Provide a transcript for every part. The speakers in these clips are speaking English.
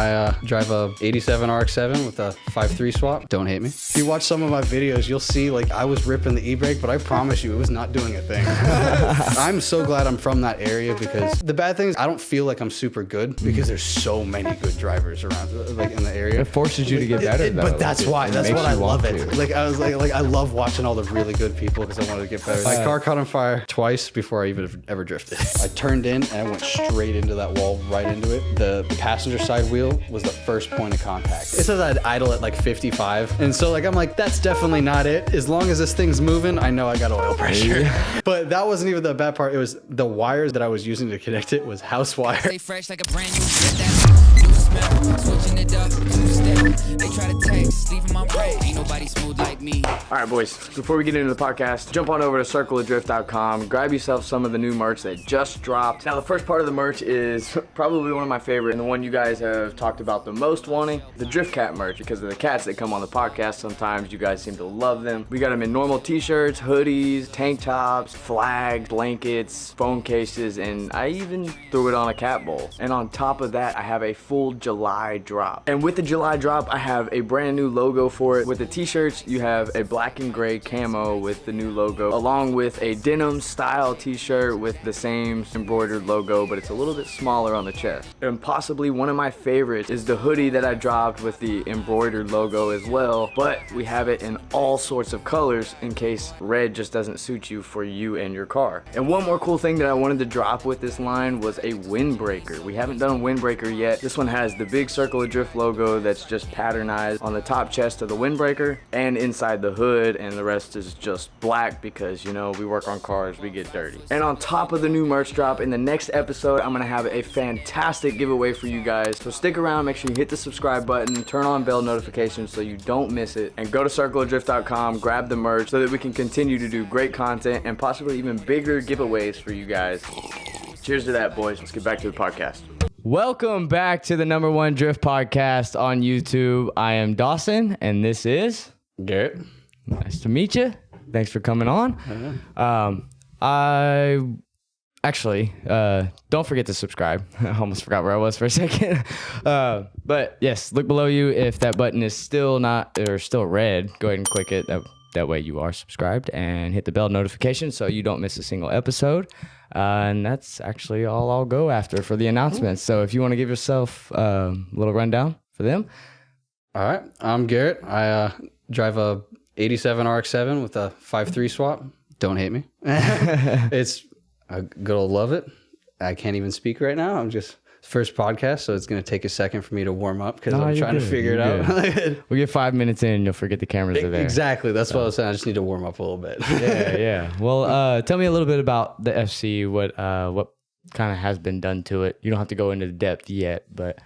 I drive a 87 RX7 with a 5.3 swap. Don't hate me. If you watch some of my videos, you'll see like I was ripping the e-brake, but I promise you it was not doing a thing. I'm so glad I'm from that area, because the bad thing is I don't feel like I'm super good because there's so many good drivers around, like in the area. It forces you to get better though. But that's why. That's what I love it. Like I was like I love watching all the really good people because I wanted to get better. My car caught on fire twice before I even ever drifted. I turned in and I went straight into that wall, right into it. The passenger side wheel was the first point of contact. It says I'd idle at like 55. And so like I'm like, that's definitely not it. As long as this thing's moving, I know I got oil pressure. Yeah. But that wasn't even the bad part. It was the wires that I was using to connect it was house wire. Stay fresh like a brand new shit, that new smell, switching it up, two-step. They try to text, leaving my brain. Ain't nobody smooth like me. All right, boys, before we get into the podcast, jump on over to circleofdrift.com, grab yourself some of the new merch that just dropped. Now, the first part of the merch is probably one of my favorite and the one you guys have talked about the most wanting, the Drift Cat merch, because of the cats that come on the podcast. Sometimes you guys seem to love them. We got them in normal t-shirts, hoodies, tank tops, flags, blankets, phone cases, and I even threw it on a cat bowl. And on top of that, I have a full July drop. And with the July drop, I have a brand new logo for it. With the t-shirts, you have a black and gray camo with the new logo, along with a denim style t-shirt with the same embroidered logo, but it's a little bit smaller on the chest. And possibly one of my favorites is the hoodie that I dropped with the embroidered logo as well, but we have it in all sorts of colors in case red just doesn't suit you for you and your car. And one more cool thing that I wanted to drop with this line was a windbreaker. We haven't done a windbreaker yet. This one has the big Circle of Drift logo that's just patternized on the top chest of the windbreaker and inside the hood, and the rest is just black because, you know, we work on cars, we get dirty. And on top of the new merch drop, in the next episode, I'm gonna have a fantastic giveaway for you guys. So stick around, make sure you hit the subscribe button, turn on bell notifications so you don't miss it, and go to circleofdrift.com, grab the merch so that we can continue to do great content and possibly even bigger giveaways for you guys. Cheers to that, boys. Let's get back to the podcast. Welcome back to the #1 Drift Podcast on YouTube. I am Dawson, and this is Garrett. Nice to meet you. Thanks for coming on. I actually don't forget to subscribe. I almost forgot where I was for a second. But yes, look below you. If that button is still not or still red, go ahead and click it. That way you are subscribed, and hit the bell notification so you don't miss a single episode. And that's actually all I'll go after for the announcements. So if you want to give yourself a little rundown for them. All right, I'm Garrett. I drive a 87 RX7 with a 5.3 swap. Don't hate me. It's a good old love it. I can't even speak right now. I'm just first podcast, so it's going to take a second for me to warm up because I'm trying to figure it out. We'll get 5 minutes in and you'll forget the cameras are there. Exactly. That's what I was saying. I just need to warm up a little bit. Yeah. Well, tell me a little bit about the FC, what kind of has been done to it. You don't have to go into depth yet, but...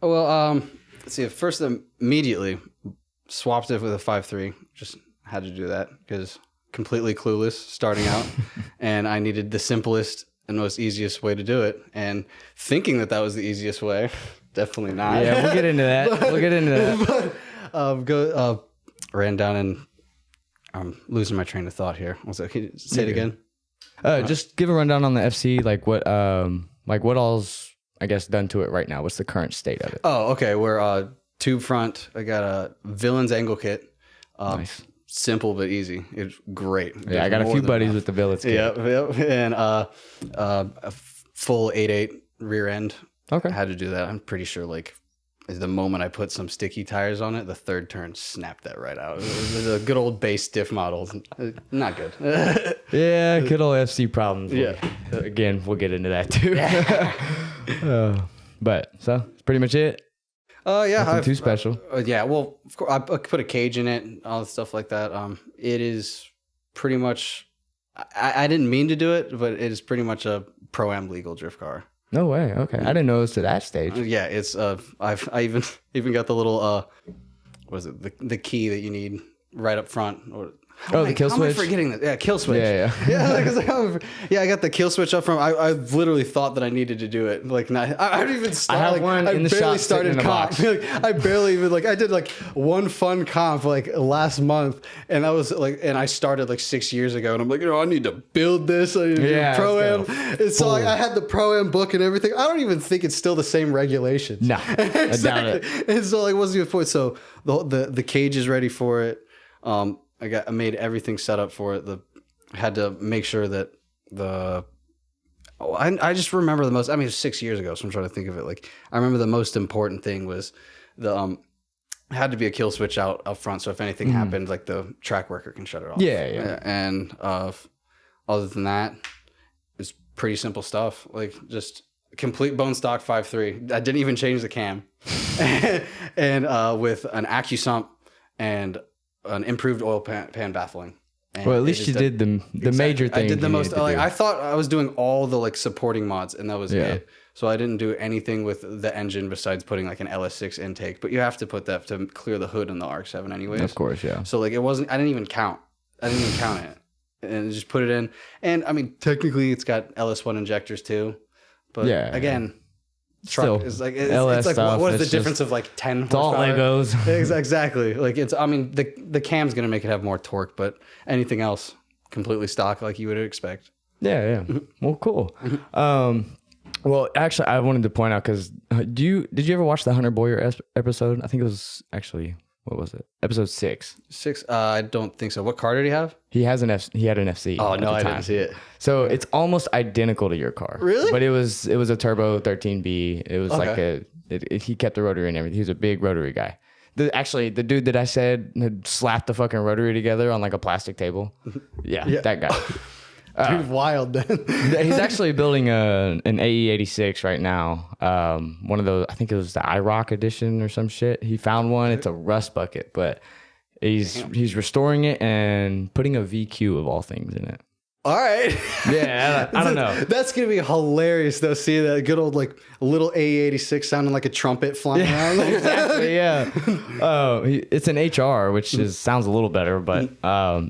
Well, let's see. First, immediately swapped it with a 5.3. Just had to do that because completely clueless starting out. And I needed the simplest and most easiest way to do it, and thinking that was the easiest way. Definitely not. Yeah, we'll get into that. But, ran down and I'm losing my train of thought here. Can you say it again? Just give a rundown on the FC, like what all's, I guess, done to it right now. What's the current state of it? Oh, okay. We're tube front. I got a Villains angle kit. Nice. Simple but easy. It's great. Yeah, I got a few buddies with the Villains kit. Yep. And a full 8.8 rear end. Okay. I had to do that. I'm pretty sure like the moment I put some sticky tires on it, the third turn snapped that right out. It was a good old base stiff model. Not good. Yeah, good old FC problems. Yeah. Again, we'll get into that too. But so that's pretty much it. Yeah. Nothing too special. Yeah. Well, of course, I put a cage in it and all the stuff like that. It is pretty much, I didn't mean to do it, but it is pretty much a Pro-Am legal drift car. No way. Okay. I didn't know it was to that stage. Yeah. It's, I even got the little, what is it? The key that you need right up front, or The kill How switch. am I forgetting that? Yeah, kill switch. Yeah. Yeah, I got the kill switch up from. I literally thought that I needed to do it. Like, I don't even start. I have like, one in the barely shop sitting in a comp. box. Like, I barely even I did like one fun comp like last month, and I was like, and I started like 6 years ago, and I'm like, I need to build this. I need to do pro-am. And so I had the pro-am book and everything. I don't even think it's still the same regulations. No, I doubt it. And so like, what's the point? So the cage is ready for it. I made everything set up for it. I had to make sure that I just remember the most. I mean, it was 6 years ago, so I'm trying to think of it. Like, I remember the most important thing was it had to be a kill switch out up front, so if anything happened, like the track worker can shut it off. Yeah. And other than that, it's pretty simple stuff. Like just complete bone stock 5.3. I didn't even change the cam, and with an AccuSump and an improved oil pan baffling. And well, at least you did the major thing. I did the most. Like, I thought I was doing all the like supporting mods, and that was it. So I didn't do anything with the engine besides putting like an LS6 intake. But you have to put that to clear the hood in the RX7 anyways. Of course, yeah. So like it wasn't. I didn't even count it, and just put it in. And I mean, technically, it's got LS1 injectors too. But again. Truck is like it's like what is the difference of like 10 it's all Legos. Exactly. Like it's I mean the cam's gonna make it have more torque, but anything else completely stock like you would expect. Yeah. Well, cool. Well, actually, I wanted to point out because did you ever watch the Hunter Boyer episode? I think it was actually what was it? Episode 6. 6. I don't think so. What car did he have? He had an FC. Oh no, I didn't see it. So it's almost identical to your car. Really? But it was a turbo 13B. It was he kept the rotary and everything. He was a big rotary guy. The dude that I said had slapped the fucking rotary together on like a plastic table. Yeah. That guy. Dude, wild then. He's actually building an AE86 right now. One of those, I think it was the IROC edition or some shit. He found one. It's a rust bucket, but he's restoring it and putting a VQ of all things in it. All right. Yeah, I don't know. That's gonna be hilarious though. See that good old like little AE86 sounding like a trumpet flying around. Exactly. Yeah. It's an HR, which sounds a little better, but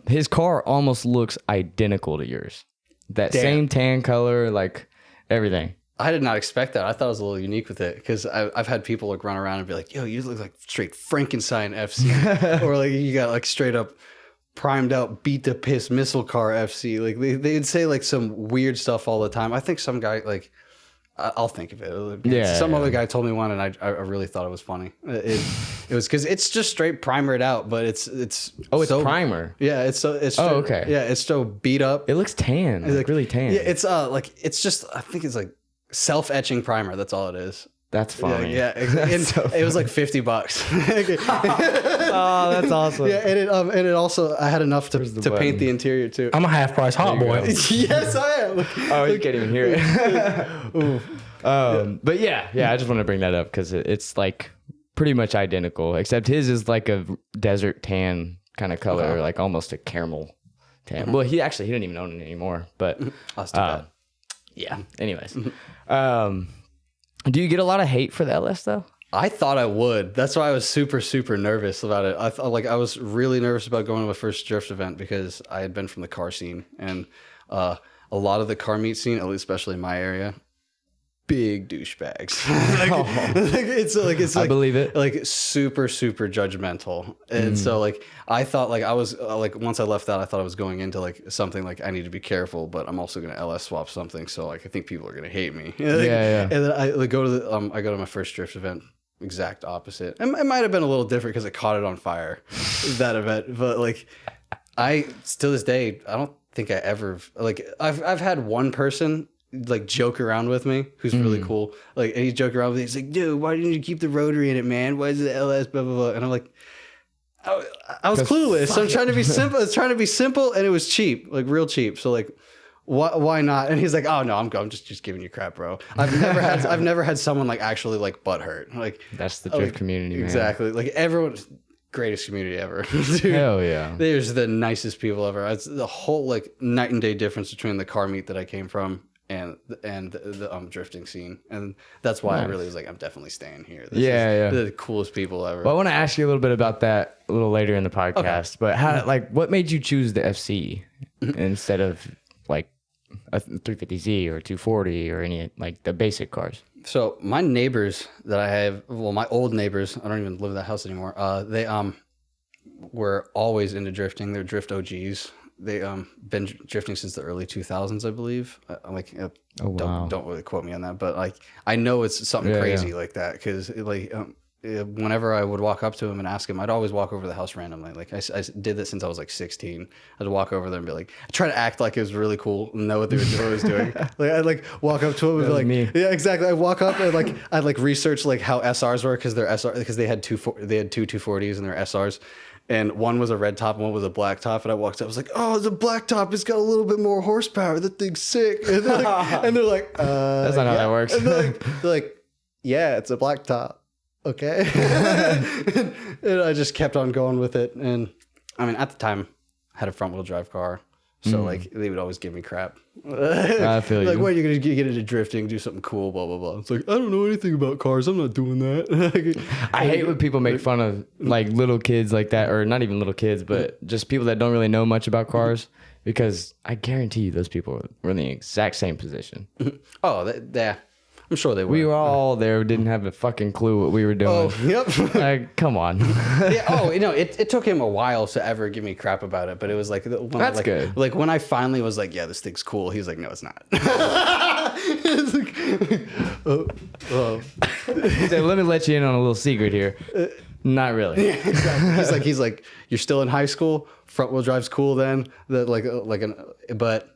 his car almost looks identical to yours. That same tan color, like everything. I did not expect that. I thought it was a little unique with it because I've had people like run around and be like, "Yo, you look like straight Frankenstein FC," or like you got like straight up primed out beat the piss missile car FC. Like they'd say like some weird stuff all the time. I think some guy like I'll think of it. Some other guy told me one, and I really thought it was funny. It was because it's just straight primered out, but it's it's so, primer. Yeah, it's okay. Yeah, it's so beat up. It looks tan. It's like really tan. Yeah, it's like it's just I think it's like self-etching primer. That's all it is. That's funny. Yeah, exactly. So it was like $50. Oh, that's awesome. Yeah, and it also I had enough to paint the interior too. I'm a half price hot boy. Yes, I am. You can't even hear it. But yeah, I just want to bring that up because it's like pretty much identical, except his is like a desert tan kind of color, like almost a caramel tan. Well, he didn't even own it anymore, but That's too bad. Yeah. Anyways, do you get a lot of hate for the LS though? I thought I would. That's why I was super, super nervous about it. I was really nervous about going to my first drift event because I had been from the car scene, and a lot of the car meet scene, at least especially in my area, big douchebags. It's I believe it. Like super, super judgmental. And so like I thought like I was like once I left that I thought I was going into like something like I need to be careful, but I'm also gonna LS swap something. So like I think people are gonna hate me. And then I go to my first drift event. Exact opposite. It might have been a little different because it caught it on fire that event, but like I to this day I don't think I ever like I've had one person like joke around with me who's really cool, like, and he's joking around with me. He's like, dude, why didn't you keep the rotary in it, man? Why is it LS blah blah blah? And I'm like, I was clueless. So I'm trying to be simple. It's trying to be simple, and it was cheap, like real cheap. So like, why not? And he's like, oh no, I'm just giving you crap, bro. I've never had someone like actually like butthurt. Like that's the drift community, man. Exactly. Like everyone's greatest community ever. Dude, hell yeah. They're just the nicest people ever. It's the whole like night and day difference between the car meet that I came from and and the drifting scene, and that's why I really was like, I'm definitely staying here. This is the coolest people ever. Well, I want to ask you a little bit about that a little later in the podcast. But what made you choose the FC instead of like a 350Z or 240 or any like the basic cars? So my neighbors that I have, well, my old neighbors, I don't even live in that house anymore. They were always into drifting. They're drift OGs. They been drifting since the early 2000s, I believe. Don't really quote me on that, but like I know it's something crazy like that, because whenever I would walk up to him and ask him, I'd always walk over to the house randomly. Like I did this since I was like 16. I'd walk over there and be like, try to act like it was really cool and know what I was doing. Like I'd like walk up to him and be like, me. Yeah, exactly. I'd walk up and like I'd like research like how SRs were, because they had two 240s and they're SRs. And one was a red top and one was a black top. And I walked up, I was like, oh, the black top has got a little bit more horsepower. That thing's sick. And they're like, that's not how that works. And they're like, yeah, it's a black top. Okay. And I just kept on going with it. And I mean, at the time, I had a front wheel drive car. So like they would always give me crap. I feel like, you. when are you going to get into drifting, do something cool, blah, blah, blah. It's like, I don't know anything about cars. I'm not doing that. I hate when people make fun of like little kids like that, or not even little kids, but just people that don't really know much about cars, because I guarantee you those people were in the exact same position. Oh, yeah. I'm sure they were. We were all there, didn't have a fucking clue what we were doing. Oh, yep. Like, come on. It took him a while to ever give me crap about it, but it was like that's good. Like when I finally was like, yeah, this thing's cool. He's like, no, it's not. It's like, He said, let me let you in on a little secret here. Not really. Yeah, exactly. He's like, you're still in high school. Front wheel drive's cool then. But.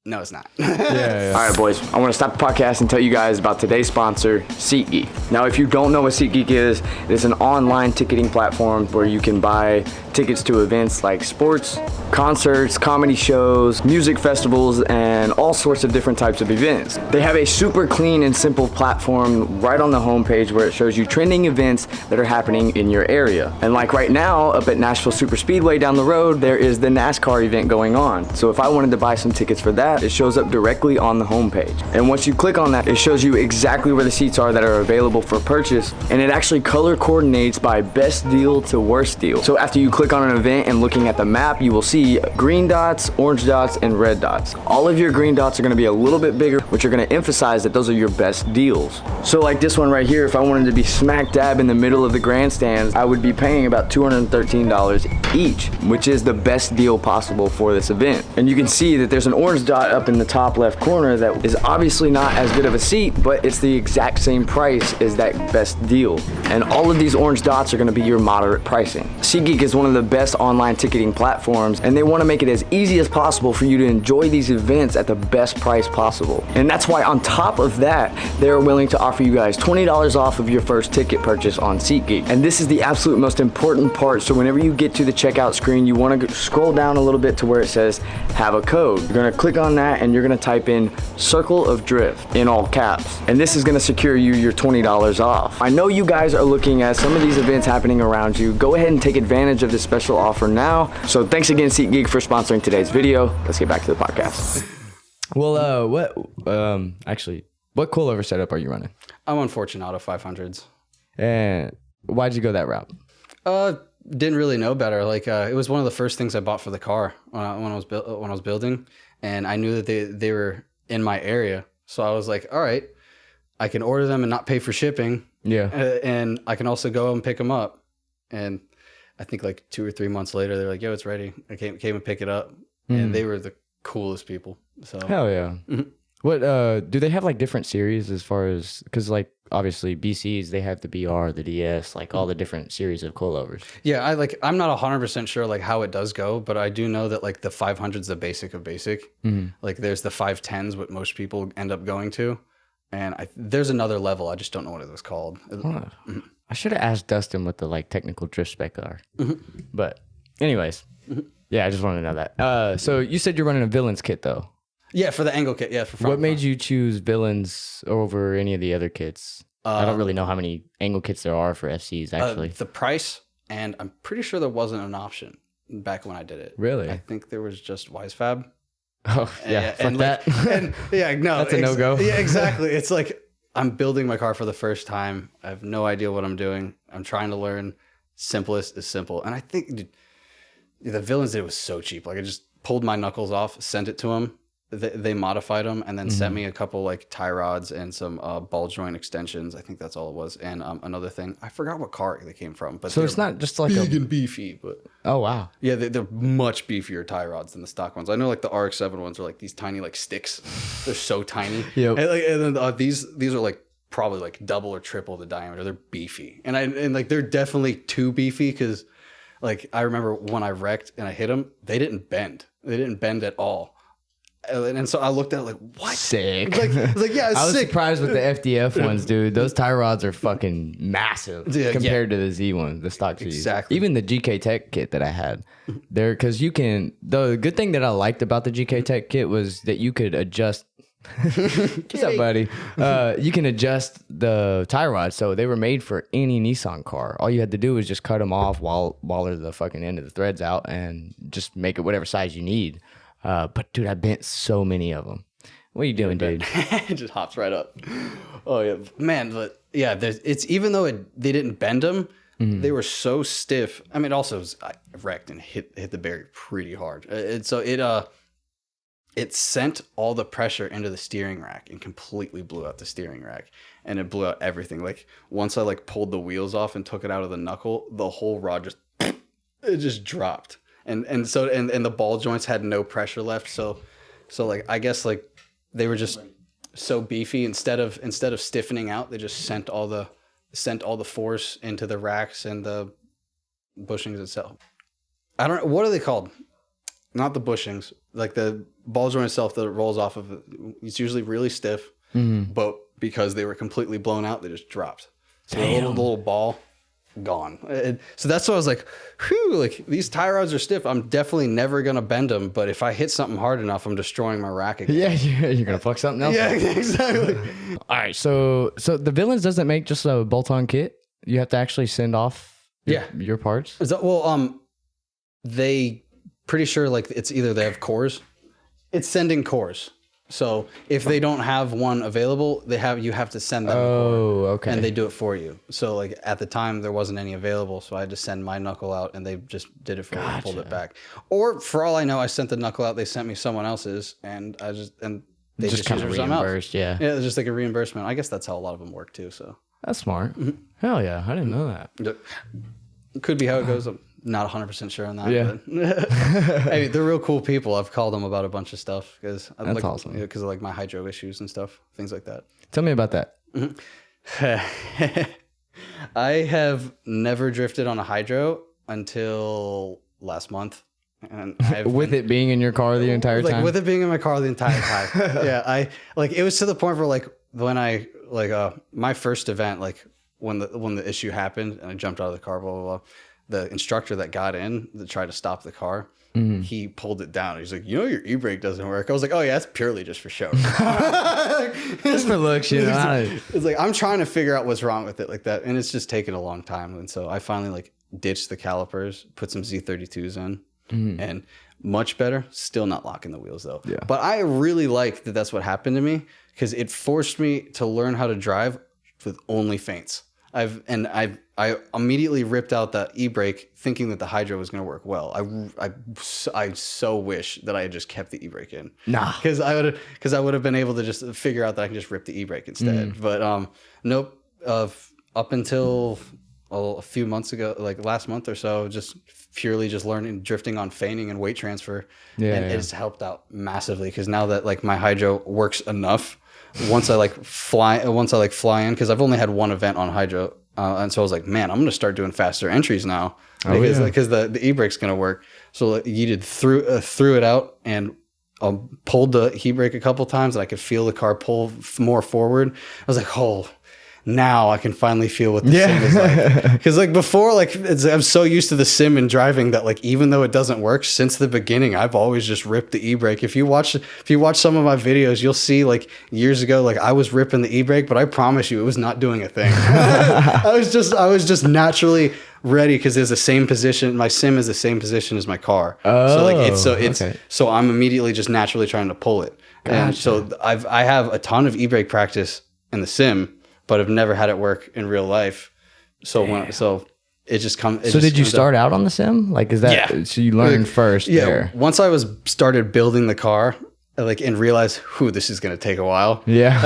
No, it's not. Yeah. All right, boys. I want to stop the podcast and tell you guys about today's sponsor, SeatGeek. Now, if you don't know what SeatGeek is, it is an online ticketing platform where you can buy tickets to events like sports, concerts, comedy shows, music festivals, and all sorts of different types of events. They have a super clean and simple platform right on the homepage where it shows you trending events that are happening in your area. And like right now, up at Nashville Super Speedway down the road, there is the NASCAR event going on. So if I wanted to buy some tickets for that, it shows up directly on the homepage. And once you click on that, it shows you exactly where the seats are that are available for purchase, and it actually color coordinates by best deal to worst deal. So after you click on an event and looking at the map, you will see green dots, orange dots, and red dots. All of your green dots are gonna be a little bit bigger, which are gonna emphasize that those are your best deals. So like this one right here, if I wanted to be smack dab in the middle of the grandstands, I would be paying about $213 each, which is the best deal possible for this event. And you can see that there's an orange dot up in the top left corner that is obviously not as good of a seat, but it's the exact same price as that best deal. And all of these orange dots are gonna be your moderate pricing. SeatGeek is one of the best online ticketing platforms, and they wanna make it as easy as possible for you to enjoy these events at the best price possible. And that's why on top of that, they're willing to offer you guys $20 off of your first ticket purchase on SeatGeek. And this is the absolute most important part. So whenever you get to the checkout screen, you wanna scroll down a little bit to where it says, have a code. You're gonna click on that and you're gonna type in Circle of Drift in all caps. And this is gonna secure you your $20 off. I know you guys are looking at some of these events happening around you. Go ahead and take advantage of this special offer now. So thanks again, SeatGeek, for sponsoring today's video. Let's get back to the podcast. Well, what coilover setup are you running? I'm on Fortunato 500s. And why'd you go that route? Didn't really know better. Like it was one of the first things I bought for the car when I was building, and I knew that they were in my area, so I was like, all right, I can order them and not pay for shipping. Yeah, and I can also go and pick them up. And I think like 2 or 3 months later, they're like, yo, it's ready. I came and pick it up, and they were the coolest people. So hell yeah. Mm-hmm. What do they have like different series as far as, because like obviously BCs, they have the BR, the DS, like all the different series of coilovers. Yeah, I'm not 100% sure like how it does go, but I do know that like the 500's the basic of basic. Mm-hmm. Like there's the 510s, what most people end up going to, and there's another level. I just don't know what it was called. Mm-hmm. I should have asked Dustin what the like technical drift spec are. Mm-hmm. But anyways, yeah, I just wanted to know that. So you said you're running a villains kit though. Yeah, for the angle kit. Yeah, for front. What made you choose villains over any of the other kits? I don't really know how many angle kits there are for FCs, actually. The price, and I'm pretty sure there wasn't an option back when I did it. Really? I think there was just Wise Fab. Oh yeah, fuck and that. And yeah, no, That's a no-go. Yeah, exactly. It's like I'm building my car for the first time. I have no idea what I'm doing. I'm trying to learn. Simplest is simple, and I think dude, the villains did it was so cheap. Like I just pulled my knuckles off, sent it to them. They modified them, and then sent me a couple like tie rods and some ball joint extensions. I think that's all it was. And another thing, I forgot what car they came from. But So it's not just like big and beefy, but oh wow. yeah, they're much beefier tie rods than the stock ones. I know like the RX7 ones are like these tiny like sticks. They're so tiny. Yep. And then these are like probably like double or triple the diameter. They're beefy, and like they're definitely too beefy because like I remember when I wrecked and I hit them, they didn't bend. They didn't bend at all. And so I looked at it like, what? Sick. Like yeah, it's I was sick. surprised with the FDF ones, dude. Those tie rods are fucking massive Yeah, compared to the Z ones, the stock Zs. Exactly. Even the GK Tech kit that I had, there because you can. The good thing that I liked about the GK Tech kit was that you could adjust. What's up, buddy? You can adjust the tie rods, so they were made for any Nissan car. All you had to do was just cut them off while they're the fucking end of the threads out, and just make it whatever size you need. But dude, I bent so many of them. What are you doing, dude? It just hops right up. Oh yeah, man. But yeah, it's even though they didn't bend them, they were so stiff. I mean, also I wrecked and hit the barrier pretty hard. So it sent all the pressure into the steering rack and completely blew out the steering rack, and it blew out everything. Like once I like pulled the wheels off and took it out of the knuckle, the whole rod just dropped. And so the ball joints had no pressure left. So like I guess like they were just so beefy. Instead of stiffening out, they just sent all the force into the racks and the bushings itself. I don't know, what are they called? Not the bushings, like the ball joint itself that rolls off of it. It's usually really stiff, but because they were completely blown out, they just dropped. So the little ball. Gone. So that's why I was like, whew, like these tie rods are stiff. I'm definitely never gonna bend them, but if I hit something hard enough, I'm destroying my rack again. Yeah, you're gonna fuck something else. Yeah, exactly. All right, so the Villains doesn't make just a bolt-on kit. You have to actually send off your parts. They pretty sure like it's either they have cores. It's sending cores. So if they don't have one available, you have to send them a core, okay. and they do it for you. So like at the time there wasn't any available, so I had to send my knuckle out, and they just did it for me and pulled it back. Or for all I know, I sent the knuckle out, they sent me someone else's, and they just kind of used it for something reimbursed, else. Yeah, it's just like a reimbursement. I guess that's how a lot of them work too. So that's smart. Hell yeah, I didn't know that. It could be how it goes. I'm not 100% sure on that. Yeah. But I mean, they're real cool people. I've called them about a bunch of stuff because that's awesome. Because of like my hydro issues and stuff, things like that. Tell me about that. I have never drifted on a hydro until last month. And with it being in your car the entire time? With it being in my car the entire time. Yeah. It was to the point where like when I my first event, like when the issue happened and I jumped out of the car, blah, blah, blah. The instructor that got in that tried to stop the car, he pulled it down. He's like, your e-brake doesn't work. I was like, oh yeah, it's purely just for show. Just for looks, you know. It's like, I'm trying to figure out what's wrong with it like that. And it's just taken a long time. And so I finally like ditched the calipers, put some Z32s in, and much better. Still not locking the wheels though. Yeah. But I really like that that's what happened to me because it forced me to learn how to drive with only feints. I immediately ripped out the e-brake thinking that the hydro was going to work well. I so wish that I had just kept the e-brake in. Nah. Because I would have been able to just figure out that I can just rip the e-brake instead. But nope. Up until a few months ago, like last month or so, just purely just learning drifting on feining and weight transfer. And it's helped out massively because now that like my hydro works enough, once I fly in, because I've only had one event on hydro, and so I was like, man, I'm gonna start doing faster entries now because the e-brake's gonna work. So like, yeeted threw it out and pulled the e-brake a couple times, and I could feel the car pull more forward. I was like, oh, now I can finally feel what the sim is like. Because like before, like I'm so used to the sim and driving that like even though it doesn't work, since the beginning, I've always just ripped the e-brake. If you watch some of my videos, you'll see like years ago, like I was ripping the e-brake, but I promise you, it was not doing a thing. I was just naturally ready because there's the same position. My sim is the same position as my car. So like so I'm immediately just naturally trying to pull it. Gotcha. And so I have a ton of e-brake practice in the sim, but I've never had it work in real life. So it just comes. So did you start out on the sim? Like, is that so you learned first? Yeah. There. Once I started building the car, like and realized, this is gonna take a while. Yeah.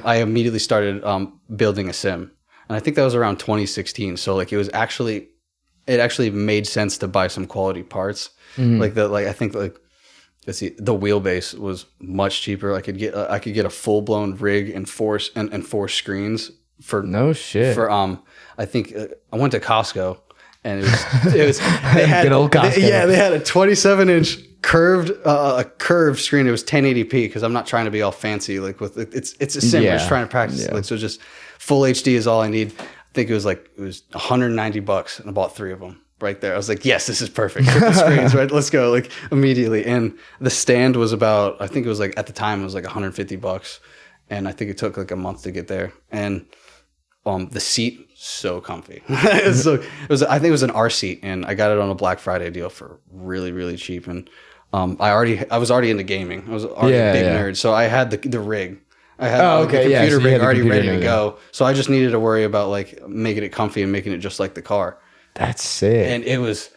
I immediately started building a sim, and I think that was around 2016. So like it actually made sense to buy some quality parts. Mm-hmm. I think let's see, the wheelbase was much cheaper. I could get a full blown rig and four screens for no shit. For I think I went to Costco and it was they had good old Costco. They had a 27-inch curved screen. It was 1080p because I'm not trying to be all fancy like with it's a sim. We're just trying to practice like so just full HD is all I need. I think it was $190 and I bought 3 of them. Right there. I was like, yes, this is perfect. Put the screens, right? Let's go, like immediately. And the stand was about, I think it was like at the time it was like $150. And I think it took like a month to get there. And the seat, so comfy. I think it was an R seat and I got it on a Black Friday deal for really, really cheap. And I was already into gaming. I was already a big nerd. So I had the rig. I had the computer rig already ready to go. So I just needed to worry about like making it comfy and making it just like the car. That's sick. And it was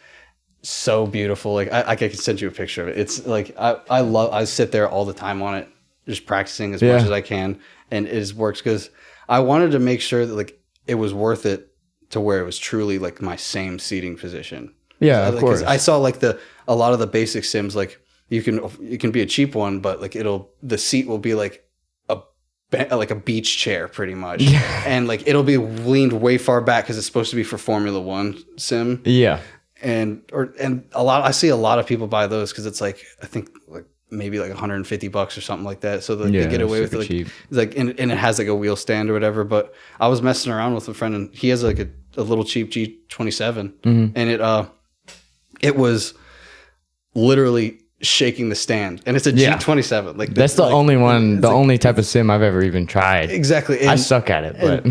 so beautiful. Like I can send you a picture of it. It's like I sit there all the time on it, just practicing as much as I can, and it works because I wanted to make sure that like it was worth it to where it was truly like my same seating position. Yeah, of course. I saw like a lot of the basic sims like you can be a cheap one, but like the seat will be like a beach chair pretty much. And like it'll be leaned way far back because it's supposed to be for Formula One sim. Yeah. And I see a lot of people buy those because it's like I think like maybe like $150 or something like that. So they get away with it. Like, it's like and it has like a wheel stand or whatever. But I was messing around with a friend and he has like a little cheap G27 and it was literally shaking the stand, and it's a G27. Like that's the only one, the only type of sim I've ever even tried. Exactly. I suck at it, but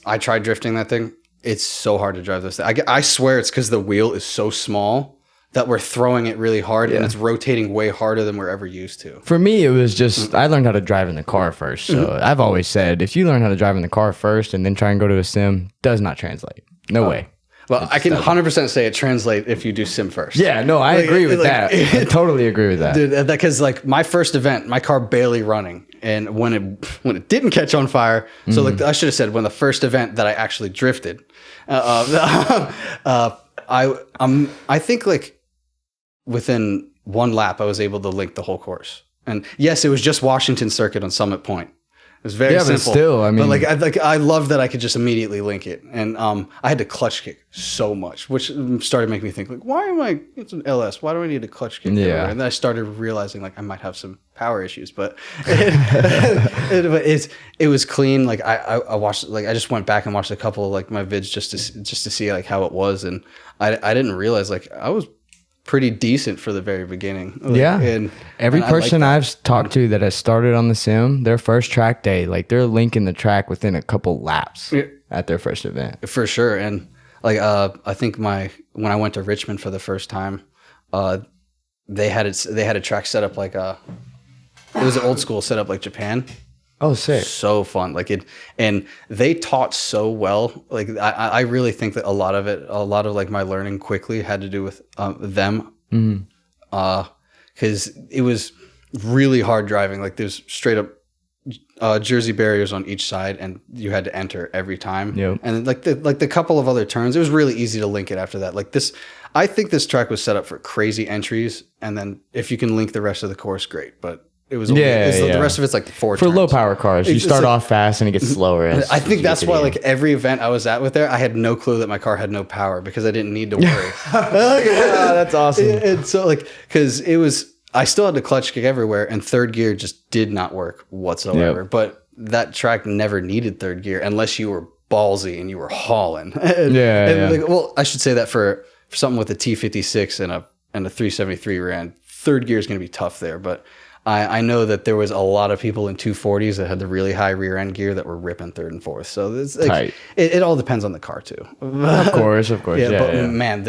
I tried drifting that thing. It's so hard to drive this thing. I swear it's because the wheel is so small that we're throwing it really hard and it's rotating way harder than we're ever used to. For me, it was just I learned how to drive in the car first. So I've always said if you learn how to drive in the car first and then try and go to a sim, does not translate. No way. Well, I can 100% say it translates if you do sim first. Yeah, no, I agree with that. I totally agree with that. Dude, because like my first event, my car barely running, and when it didn't catch on fire, so like I should have said when the first event that I actually drifted, I think like within one lap I was able to link the whole course, and yes, it was just Washington Circuit on Summit Point. It was very simple. But still, I mean, but I love that I could just immediately link it, and I had to clutch kick so much, which started making me think like, why am I? It's an LS. Why do I need to clutch kick? Yeah. And then I started realizing like I might have some power issues, but it was clean. Like I watched, like I just went back and watched a couple of like my vids just to see like how it was, and I didn't realize like I was pretty decent for the very beginning. Like, and every person I've talked to that has started on the sim, their first track day, like they're linking the track within a couple laps at their first event. For sure. And like I think when I went to Richmond for the first time, they had a track set up like it was an old school setup like Japan. Oh, sick. So fun. Like and they taught so well. Like I really think that a lot of like my learning quickly had to do with them. Because it was really hard driving. Like there's straight up Jersey barriers on each side, and you had to enter every time. Yep. And like the couple of other turns, it was really easy to link it after that. Like this, I think this track was set up for crazy entries, and then if you can link the rest of the course, great. But it was the rest of it's like 4 for turns. Low power cars. You start off fast and it gets slower. I think that's why like every event I was at with there, I had no clue that my car had no power because I didn't need to worry. That's awesome. And so like because I still had to clutch kick everywhere, and third gear just did not work whatsoever. Yep. But that track never needed third gear unless you were ballsy and you were hauling. And like, well, I should say that for something with a T56 and a 373 rear end, third gear is going to be tough there. But I know that there was a lot of people in 240s that had the really high rear end gear that were ripping third and fourth. So it's like, it all depends on the car too. Of course. Yeah, man,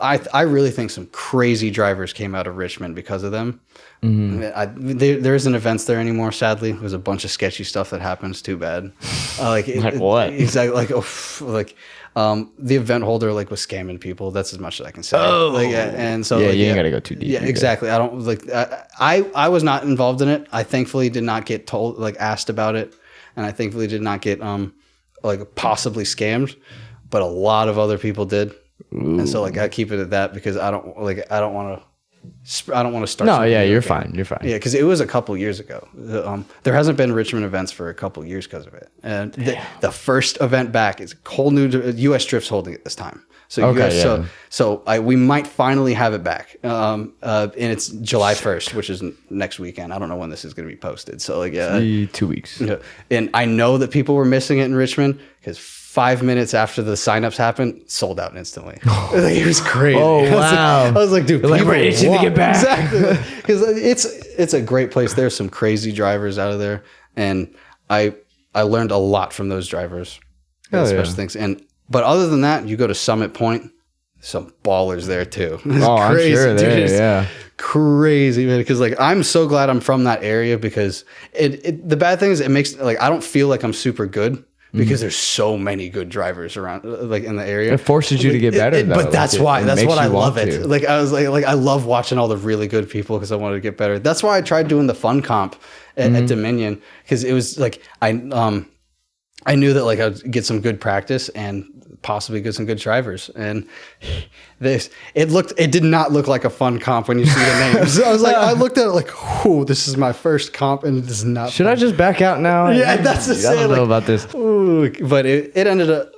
I really think some crazy drivers came out of Richmond because of them. Mm-hmm. There isn't events there anymore, sadly. There's a bunch of sketchy stuff that happens. Too bad. Like what? Exactly. The event holder was scamming people. That's as much as I can say. And so you ain't gotta go too deep. Yeah, exactly. I don't I was not involved in it. I thankfully did not get told asked about it, and I thankfully did not get possibly scammed, but a lot of other people did. Ooh. And so I keep it at that because I don't want to start. No, yeah, you're fine. You're fine. Yeah, because it was a couple years ago. There hasn't been Richmond events for a couple years because of it. And the first event back is a whole new U.S. Drift's holding it this time. So we might finally have it back. And it's July 1st, which is next weekend. I don't know when this is going to be posted. So 2 weeks. And I know that people were missing it in Richmond because 5 minutes after the signups happened, sold out instantly. It was crazy. Oh wow! I was like, dude, we're itching to get back. Exactly, because it's a great place. There's some crazy drivers out of there, and I learned a lot from those drivers, special things. But other than that, you go to Summit Point, some ballers there too. I'm sure there, crazy, man. Because I'm so glad I'm from that area because the bad thing is it makes I don't feel like I'm super good. Because there's so many good drivers around, in the area. It forces you to get better, though. But that's why. That's what I love it. I was I love watching all the really good people because I wanted to get better. That's why I tried doing the fun comp at Dominion because it was I knew that I'd get some good practice and possibly get some good drivers. And it did not look like a fun comp when you see the names. So I was I looked at it oh, this is my first comp and it is not. Should I just back out now? Yeah, that's the I don't know about this. Ooh, but it ended up.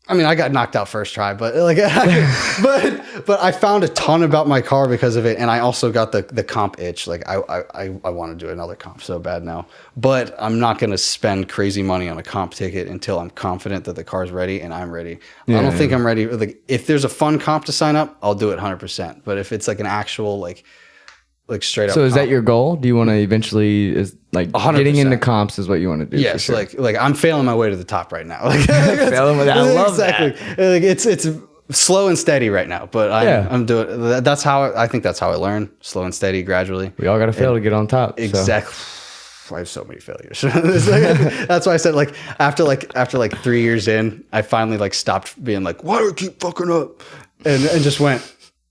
I mean, I got knocked out first try, but but I found a ton about my car because of it, and I also got the comp itch. I want to do another comp so bad now, but I'm not going to spend crazy money on a comp ticket until I'm confident that the car's ready and I'm ready. I don't think I'm ready. If there's a fun comp to sign up, I'll do it 100%. But if it's an actual straight up. So is comp, that your goal? Do you want to eventually 100%. Getting into comps is what you want to do? Yes, for sure. I'm failing my way to the top right now. Failing with that. I love that. It's slow and steady right now, but I'm doing. That's how I think that's how I learn. Slow and steady, gradually. We all got to fail to get on top. Exactly. So. I have so many failures. That's why I said after 3 years in, I finally stopped being why do I keep fucking up, and just went,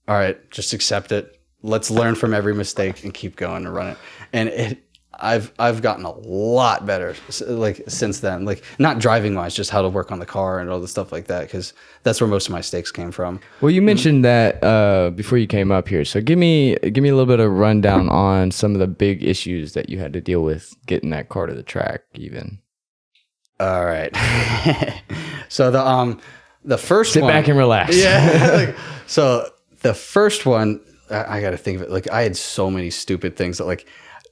all right, just accept it. Let's learn from every mistake and keep going and run it. And I've gotten a lot better since then. Not driving wise, just how to work on the car and all the stuff like that, because that's where most of my mistakes came from. Well, you mentioned that before you came up here. So give me a little bit of rundown on some of the big issues that you had to deal with getting that car to the track, even. All right. So the first one. Sit back and relax. Yeah. So the first one. I got to think of it. I had so many stupid things that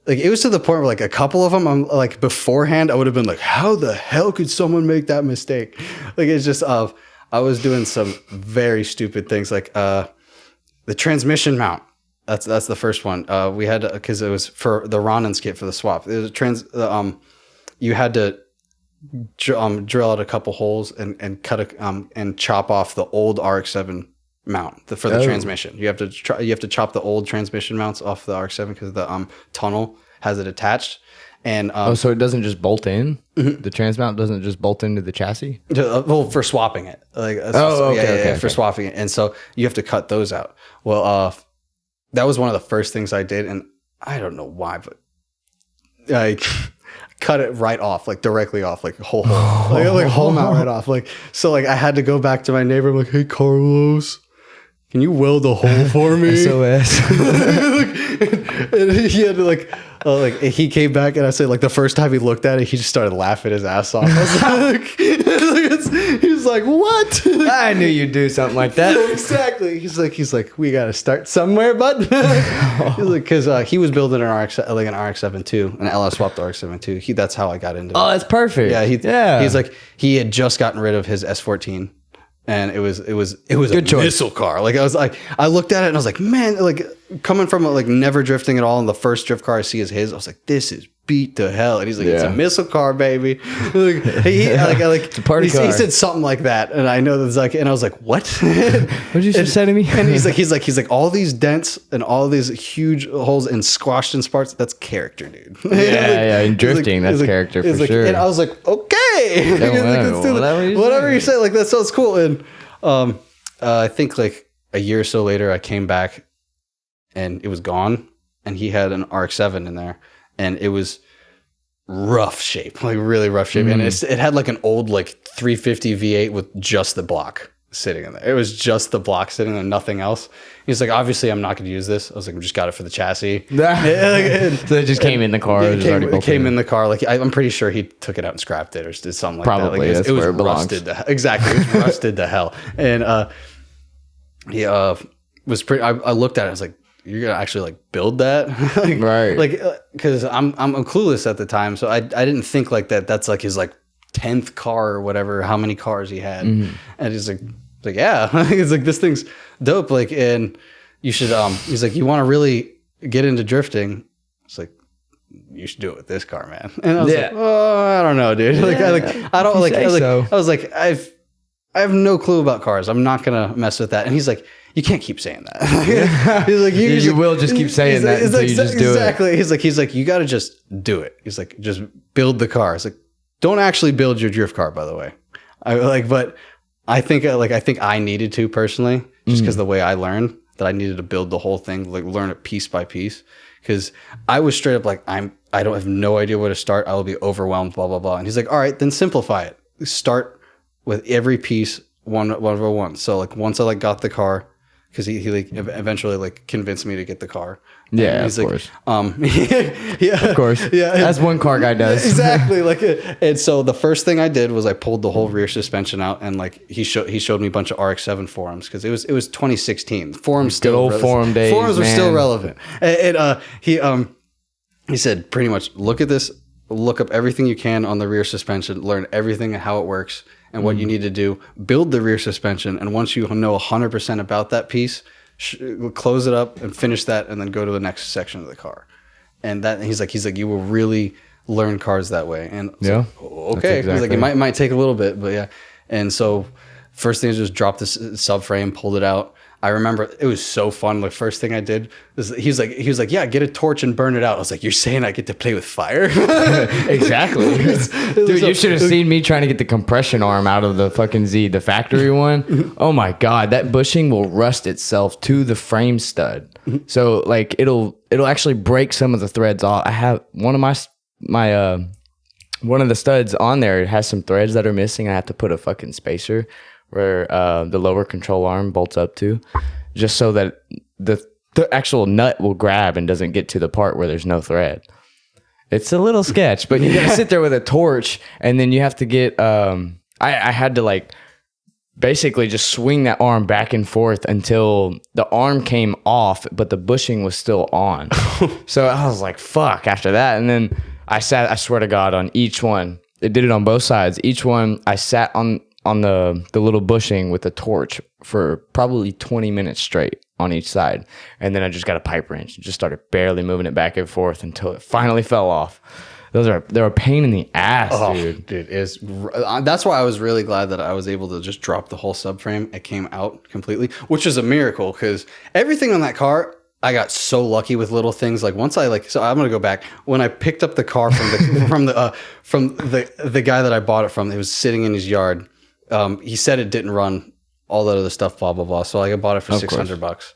it was to the point where a couple of them, I'm beforehand, I would have been how the hell could someone make that mistake? It's just I was doing some very stupid things the transmission mount. That's the first one. We had to, because it was for the Ronin's kit for the swap. It was you had to drill out a couple holes and cut and chop off the old RX7 mount for the transmission. You have to chop the old transmission mounts off the RX7 because the tunnel has it attached. And so it doesn't just bolt in. Mm-hmm. The trans mount doesn't just bolt into the chassis. Well, for swapping it. For swapping it, and so you have to cut those out. Well, that was one of the first things I did, and I don't know why, but I cut it right off, directly off, whole whole mount right off. So I had to go back to my neighbor. I'm hey Carlos, can you weld a hole for me? SOS. And he had to like he came back and I said like the first time he looked at it, he just started laughing his ass off. I was like, he was like, what? I knew you'd do something like that. Exactly. He's like, we got to start somewhere, bud. He's like, because he was building an RX7 too, an LS swapped RX7 too. That's how I got into it. Oh, that's perfect. Yeah, he's like, he had just gotten rid of his S14. And it was Good a choice. missile car. Like I looked at it and I was like, man, like coming from like never drifting at all, and the first drift car I see is his. I was like, this is beat to hell. And he's like, it's a missile car, baby. Like, it's a party car. He said something like that, and I know that's like, and I was like, what? What did you say to me? And he's like, all these dents and all these huge holes and squashed in parts. That's character, dude. Yeah. In drifting, that's character for sure. And I was like, okay. Whatever you say, like that sounds cool. And I think like a year or so later, I came back and it was gone, and he had an RX7 in there, and it was rough shape, like really rough shape, and it had like an old like 350 V8 with just the block sitting in there. It was just the block sitting there, nothing else. He's like, obviously, I'm not going to use this. I was like, I just got it for the chassis. So it just came in the car. It came in the car. Like I'm pretty sure he took it out and scrapped it or did something like Probably, that. Like, that's it was where it belongs. rusted. Exactly, it was rusted to hell. And he was pretty. I looked at it. I was like, you're gonna actually like build that, right? Like, because I'm clueless at the time, so I didn't think like that. That's like his like 10th car or whatever. How many cars he had, and he's like yeah, he's like, this thing's dope. Like, and you should he's like, you want to really get into drifting? It's like, you should do it with this car, man. And I was like, oh, I don't know, dude. Like, I don't like. I was like, I have no clue about cars. I'm not gonna mess with that. And he's like, you can't keep saying that. He's like, you will just keep saying that until you just do it. Exactly. He's like, you got to just do it. He's like, just build the car. It's like, don't actually build your drift car, by the way. But I think I needed to personally, just because the way I learned that I needed to build the whole thing, like learn it piece by piece. Because I was straight up like, I don't have no idea where to start. I will be overwhelmed, blah, blah, blah. And he's like, all right, then simplify it. Start with every piece one over one. So like once I like got the car, because he like eventually like convinced me to get the car. Yeah, he's of like, course. Yeah, of course. Yeah, as one car guy does. Exactly. Like, and so the first thing I did was I pulled the whole rear suspension out, and like he showed me a bunch of RX7 forums, because it was 2016. Forums still old forum days. Forums were still relevant. And he said pretty much, look at this, look up everything you can on the rear suspension, learn everything and how it works. And what you need to do, build the rear suspension. And once you know 100% about that piece, close it up and finish that, and then go to the next section of the car. And that he's like, you will really learn cars that way. And yeah, like, okay. Exactly. He's like, it might take a little bit, but yeah. And so first thing is just drop this subframe, pulled it out. I remember it was so fun. The first thing I did was he was like, yeah, get a torch and burn it out. I was like, you're saying I get to play with fire? Exactly. Dude, you should have seen me trying to get the compression arm out of the fucking Z, the factory one. Oh my God, that bushing will rust itself to the frame stud. So like it'll actually break some of the threads off. I have one of my one of the studs on there has some threads that are missing. I have to put a fucking spacer where the lower control arm bolts up to, just so that the actual nut will grab and doesn't get to the part where there's no thread. It's a little sketch, but you gotta sit there with a torch, and then you have to get I had to like basically just swing that arm back and forth until the arm came off, but the bushing was still on. So I was like, fuck, after that. And then I swear to God, on each one, it did it on both sides. Each one I sat on the little bushing with a torch for probably 20 minutes straight on each side. And then I just got a pipe wrench and just started barely moving it back and forth until it finally fell off. They're a pain in the ass, dude. That's why I was really glad that I was able to just drop the whole subframe. It came out completely, which is a miracle, because everything on that car, I got so lucky with little things. Like once so I'm gonna go back. When I picked up the car from the guy that I bought it from, it was sitting in his yard. He said it didn't run all that other stuff, blah blah blah. So like I bought it for $600.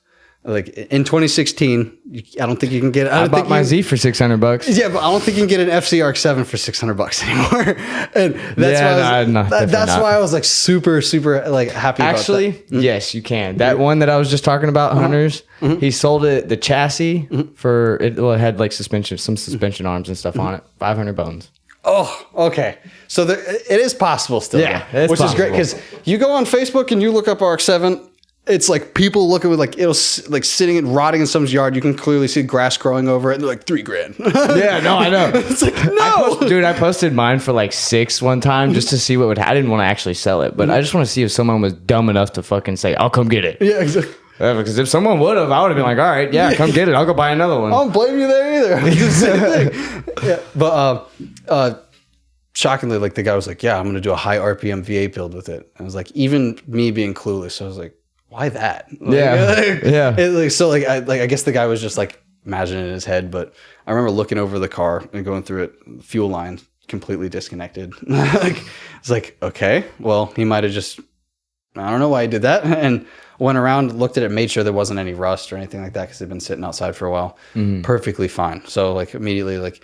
Like in 2016, I don't think you can get. I bought my Z for $600. Yeah, but I don't think you can get an FC RX7 for $600 anymore. And that's why I was like super like happy. Actually, about that. yes, you can. That one that I was just talking about, Hunters. He sold it the chassis for it. Well, it had like some suspension arms and stuff on it. 500 bones. Oh, okay. So it is possible still. Yeah, though, which is great because you go on Facebook and you look up RX7. It's like people looking with like it'll like sitting and rotting in someone's yard. You can clearly see grass growing over it. And they're like $3,000. Yeah, no, I know. It's like no, I posted mine for like $6 one time just to see what would. I didn't want to actually sell it, but I just want to see if someone was dumb enough to fucking say, "I'll come get it." Yeah, exactly. Because if someone would have, I would have been like, "All right, yeah, come get it. I'll go buy another one." I don't blame you there either. It's the same thing. Yeah, but shockingly, like the guy was like, "Yeah, I'm gonna do a high RPM V8 build with it." I was like, even me being clueless, I was like, why that? Like, I guess the guy was just like imagining in his head, but I remember looking over the car and going through it, fuel line completely disconnected. It's like, okay, well, he might have just, I don't know why he did that. And went around, looked at it, made sure there wasn't any rust or anything like that because it'd been sitting outside for a while. Perfectly fine. So like immediately, like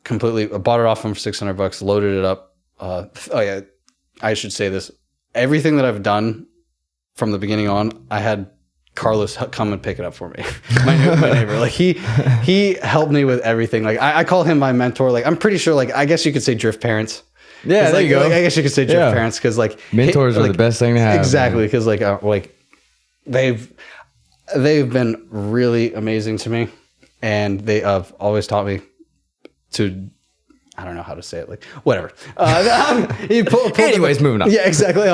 completely, I bought it off him for $600, loaded it up. Oh yeah, I should say this. Everything that I've done from the beginning on, I had Carlos come and pick it up for me. my neighbor, like he helped me with everything. Like I call him my mentor. Like I'm pretty sure, like I guess you could say drift parents. Yeah, there you go. Like, I guess you could say drift parents because like mentors are the best thing to have. Exactly, because like they've been really amazing to me, and they have always taught me to. I don't know how to say it. Like whatever. Anyways, moving on. Yeah, exactly.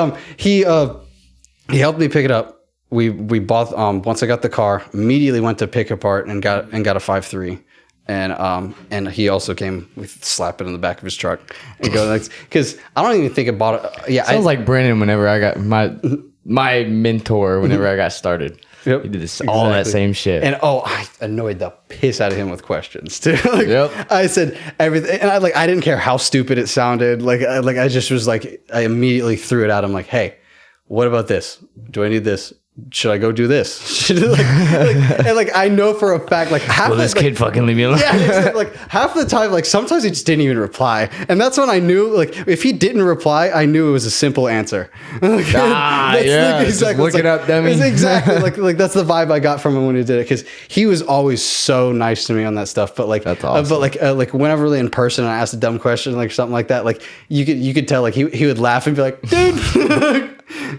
He helped me pick it up. We bought once I got the car, immediately went to pick apart and got a 5.3, and he also came with slap it in the back of his truck and go next because I don't even think I bought it. Yeah, sounds like Brandon whenever I got my mentor whenever I got started. Yep, he did all that same shit. And I annoyed the piss out of him with questions too. I said everything, and I didn't care how stupid it sounded. I just was like, I immediately threw it at him like, hey. What about this? Do I need this? Should I go do this? And I know for a fact, like half. Will this kid fucking leave me alone? Yeah, like half the time, like sometimes he just didn't even reply, and that's when I knew, like, if he didn't reply, I knew it was a simple answer. Exactly. Look it up, dummy. Exactly, like that's the vibe I got from him when he did it, because he was always so nice to me on that stuff. But like, that's awesome. Like whenever really in person, and I asked a dumb question, like something like that, like you could tell, like he would laugh and be like, dude.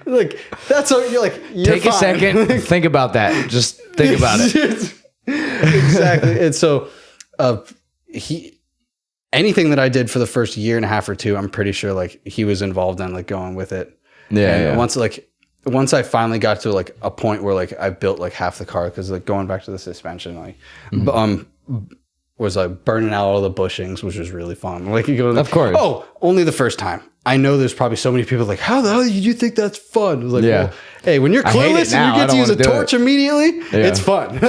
Like that's what you're like. Take a second, think about that. Just think about it. Exactly. And so, anything that I did for the first year and a half or two, I'm pretty sure like he was involved in like going with it. Yeah. And once I finally got to like a point where like I built like half the car, because like going back to the suspension, like was like burning out all the bushings, which was really fun. Like you go, like, of course. Oh, only the first time. I know there's probably so many people like, how the hell did you think that's fun? I was like, well, hey, when you're clueless and you get to use a torch immediately, it's fun.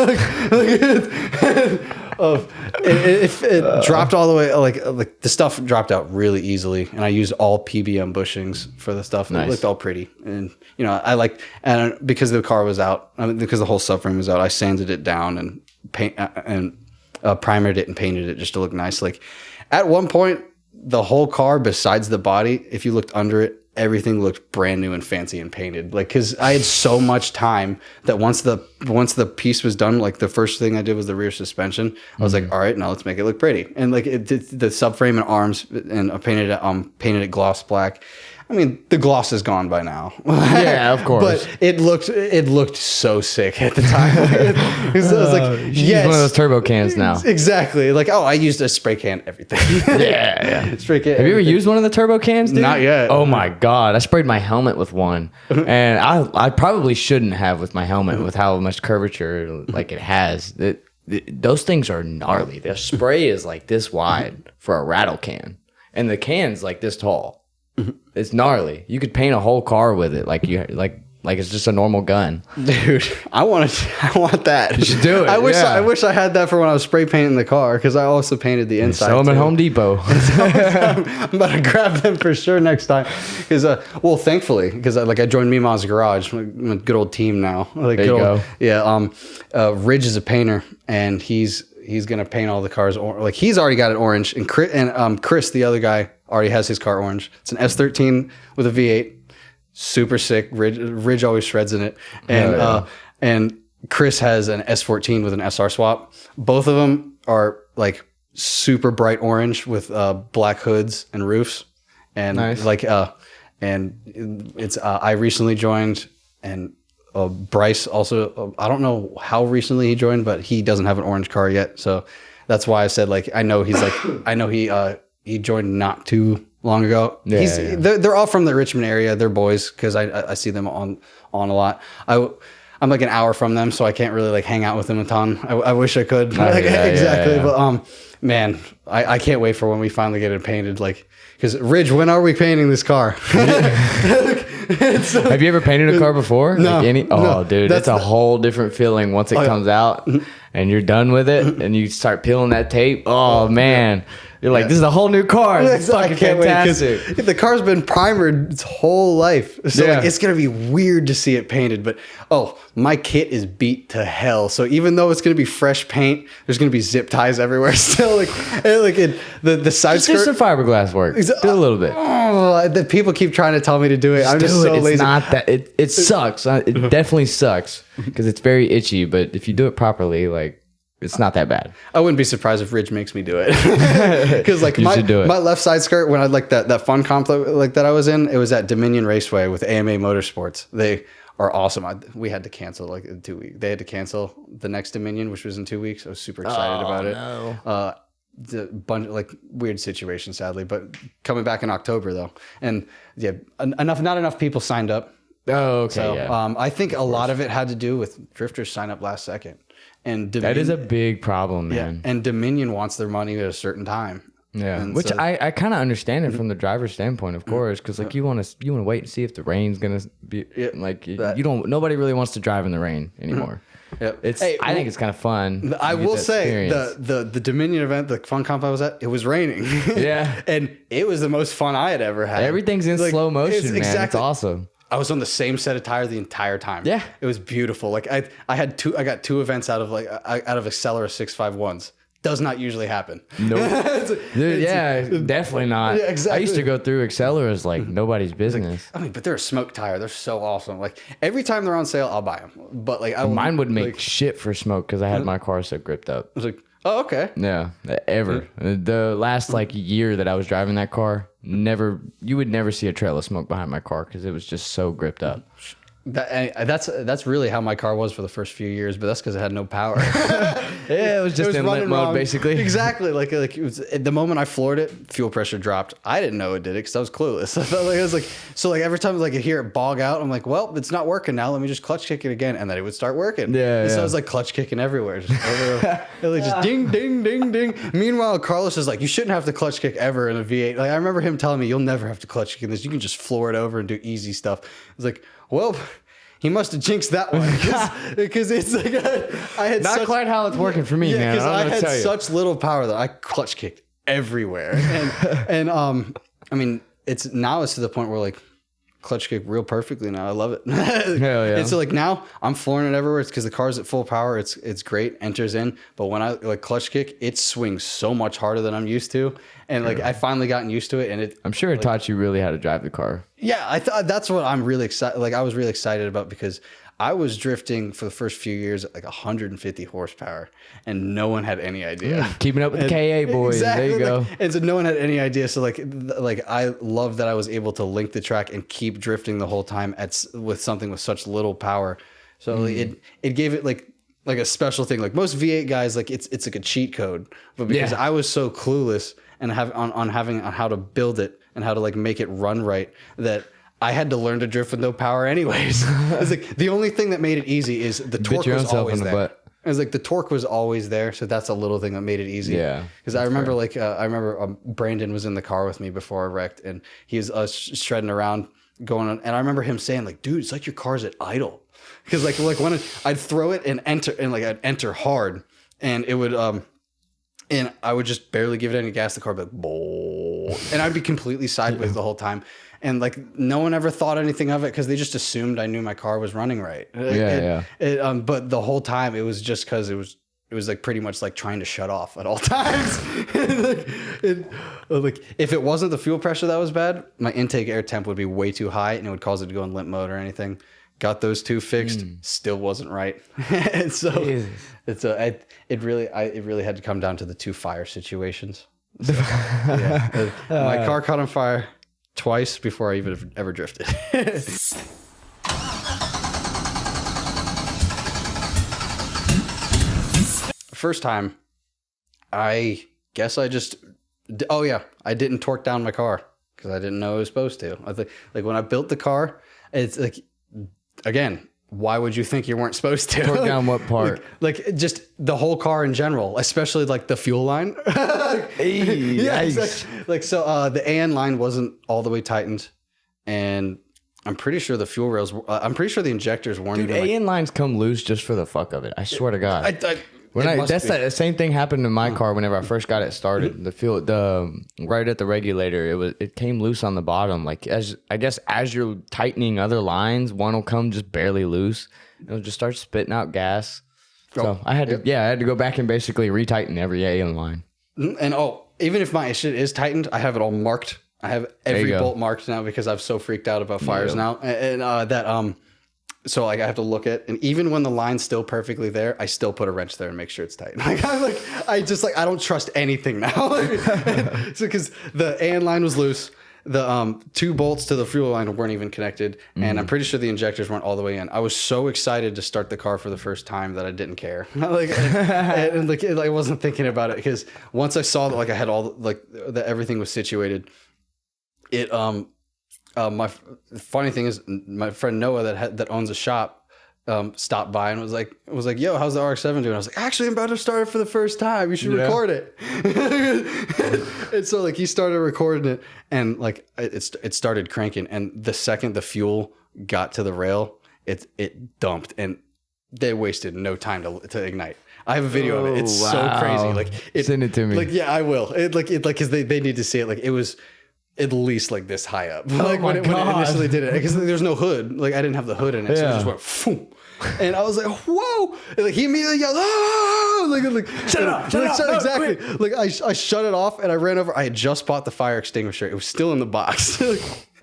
It dropped all the way, like the stuff dropped out really easily, and I used all PBM bushings for the stuff. And It looked all pretty, and and because the car was out, because the whole subframe was out, I sanded it down and primered it and painted it just to look nice. Like at one point, the whole car, besides the body, if you looked under it, everything looked brand new and fancy and painted. Like, because I had so much time that once the piece was done, like the first thing I did was the rear suspension. I was like, all right, now let's make it look pretty. And like the subframe and arms, and I painted it gloss black. I mean, the gloss is gone by now. Yeah, of course. But it looked so sick at the time. I was like, yes, one of those turbo cans now. Exactly. Like, I used a spray can everything. Yeah. Spray can. Have you ever used one of the turbo cans, dude? Not yet. Oh my God. I sprayed my helmet with one. And I probably shouldn't have with my helmet with how much curvature like it has. Those things are gnarly. The spray is like this wide for a rattle can. And the can's like this tall. It's gnarly. You could paint a whole car with it. Like like it's just a normal gun. Dude, I want that. You should do it. I wish I had that for when I was spray painting the car, because I also painted the inside. Sell them at too. Home Depot. I'm about to grab them for sure next time, because well, thankfully, because I joined Mima's Garage, I'm a good old team now. Like, there you go. Yeah. Ridge is a painter, and he's gonna paint all the cars like he's already got it orange, and Chris, the other guy, already has his car orange. It's an S13 with a V8. Super sick. Ridge always shreds in it. And and Chris has an S14 with an SR swap. Both of them are like super bright orange with black hoods and roofs. And nice. And it's I recently joined, and Bryce also, I don't know how recently he joined, but he doesn't have an orange car yet. So that's why I said, like, I know he joined not too long ago. Yeah. They're all from the Richmond area. They're boys, because I see them on a lot. I'm like an hour from them, so I can't really like hang out with them a ton. I wish I could. Exactly. But man, I can't wait for when we finally get it painted. Like, because Ridge, when are we painting this car? Have you ever painted a car before? No. No, dude, it's a whole different feeling once it comes out and you're done with it and you start peeling that tape. Oh man. You're like, this is a whole new car. It's fucking fantastic. Wait, the car's been primered its whole life. So like, it's going to be weird to see it painted. But, my kit is beat to hell. So even though it's going to be fresh paint, there's going to be zip ties everywhere still. The side Just skirt. do some fiberglass work. Do a little bit. The people keep trying to tell me to do it. I'm just so lazy. It's not that. It sucks. It definitely sucks because it's very itchy. But if you do it properly, like, it's not that bad. I wouldn't be surprised if Ridge makes me do it. Because like my left side skirt, when I like that fun comp like that I was in, it was at Dominion Raceway with AMA Motorsports. They are awesome. We had to cancel like in 2 weeks. They had to cancel the next Dominion, which was in 2 weeks. I was super excited about it. No. The bunch like weird situation, sadly, but coming back in October though, and not enough people signed up. Oh, okay. So I think a lot of it had to do with drifters sign up last second. And that is a big problem, man. And Dominion wants their money at a certain time. Yeah, and which I kind of understand it from the driver's standpoint, of course, because like you want to wait and see if the rain's gonna be like nobody really wants to drive in the rain anymore. Yep. I think it's kind of fun. I will say the Dominion event, the fun comp I was at, it was raining. Yeah, and it was the most fun I had ever had. Everything's in slow motion, man. Exactly. It's awesome. I was on the same set of tires the entire time. Yeah, it was beautiful. Like I got two events out of Accelera 651s. Does not usually happen. Nope. Definitely not. Yeah, exactly. I used to go through Acceleras like nobody's business. But they're a smoke tire. They're so awesome. Like every time they're on sale, I'll buy them. But like mine would make shit for smoke because I had my car so gripped up. I was like, oh, okay. Yeah, ever. The last year that I was driving that car, you would never see a trail of smoke behind my car because it was just so gripped up. That's really how my car was for the first few years, but that's because it had no power. Yeah, it was just in limp mode, basically. Exactly. Like it was, the moment I floored it, fuel pressure dropped. I didn't know it did it because I was clueless. I felt like I was like, so like every time I hear it bog out, I'm like, well, it's not working now. Let me just clutch kick it again, and then it would start working. Yeah. So I was like clutch kicking everywhere, just just ding, ding, ding, ding. Meanwhile, Carlos is like, you shouldn't have to clutch kick ever in a V8. Like I remember him telling me, you'll never have to clutch kick in this. You can just floor it over and do easy stuff. I was like, well, he must have jinxed that one because it's like I had not quite how it's working for me, man. Because I had such little power that I clutch kicked everywhere, and I mean it's to the point where like clutch kick real perfectly now. I love it. Hell yeah. And so like now I'm flooring it everywhere. It's because the car's at full power. It's great. Enters in, but when I like clutch kick, it swings so much harder than I'm used to. And like I finally gotten used to it, and I'm sure it taught you really how to drive the car. Yeah, I thought that's what I'm really excited. Like I was really excited about because I was drifting for the first few years at like 150 horsepower, and no one had any idea. Keeping up with the KA boys. Exactly, there you go. And so no one had any idea. So like I love that I was able to link the track and keep drifting the whole time with something with such little power. So like, it gave it like a special thing. Like most V8 guys, like it's like a cheat code, but because I was so clueless and on how to build it and how to like make it run right, that I had to learn to drift with no power anyways. It's like the only thing that made it easy is the torque was always there. It was like the torque was always there, so that's a little thing that made it easy. Yeah, because I remember Brandon was in the car with me before I wrecked, and he was shredding around, going on, and I remember him saying like, "Dude, it's like your car's at idle," because like when I'd throw it and I'd enter hard, and it would and I would just barely give it any gas. The car would be like, "Bowl," and I'd be completely sideways the whole time. And like no one ever thought anything of it because they just assumed I knew my car was running right. But the whole time it was just because it was like pretty much like trying to shut off at all times. Like if it wasn't the fuel pressure that was bad, my intake air temp would be way too high and it would cause it to go in limp mode or anything. Got those two fixed, still wasn't right. And so it really had to come down to the two fire situations. So, my car caught on fire twice before I even ever drifted. First time, I guess I just, I didn't torque down my car because I didn't know I was supposed to. I think like when I built the car, it's like, again, why would you think you weren't supposed to? Torque down what part? Like just the whole car in general, especially like the fuel line. Exactly. Like so, the AN line wasn't all the way tightened, and I'm pretty sure the fuel rails. I'm pretty sure the injectors weren't. Dude, even AN lines come loose just for the fuck of it. I swear to God. The same thing happened to my car whenever I first got it started. Right at the regulator, it came loose on the bottom. Like as you're tightening other lines, one will come just barely loose. It'll just start spitting out gas. So I had to go back and basically retighten every AN line. And even if my shit is tightened, I have it all marked. I have every bolt marked now because I'm so freaked out about fires now. So like I have to look at, and even when the line's still perfectly there, I still put a wrench there and make sure it's tight. I don't trust anything now. So because the AN line was loose, the two bolts to the fuel line weren't even connected, and I'm pretty sure the injectors weren't all the way in. I was so excited to start the car for the first time that I didn't care. I wasn't thinking about it because once I saw that I had all that everything was situated, my funny thing is my friend Noah that owns a shop stopped by and was like, "Yo, how's the RX7 doing?" I was like, "Actually, I'm about to start it for the first time. You should record it." And so he started recording it, and it started cranking. And the second the fuel got to the rail, it dumped, and they wasted no time to ignite. I have a video of it. It's so crazy. Send it to me. Yeah, I will. Because they need to see it. It was at least this high up. When it initially did it, because there's no hood. I didn't have the hood in it, so it just went phoom. And I was like, "Whoa!" And he immediately yelled, "Ah!" Shut up! Exactly. I shut it off and I ran over. I had just bought the fire extinguisher. It was still in the box.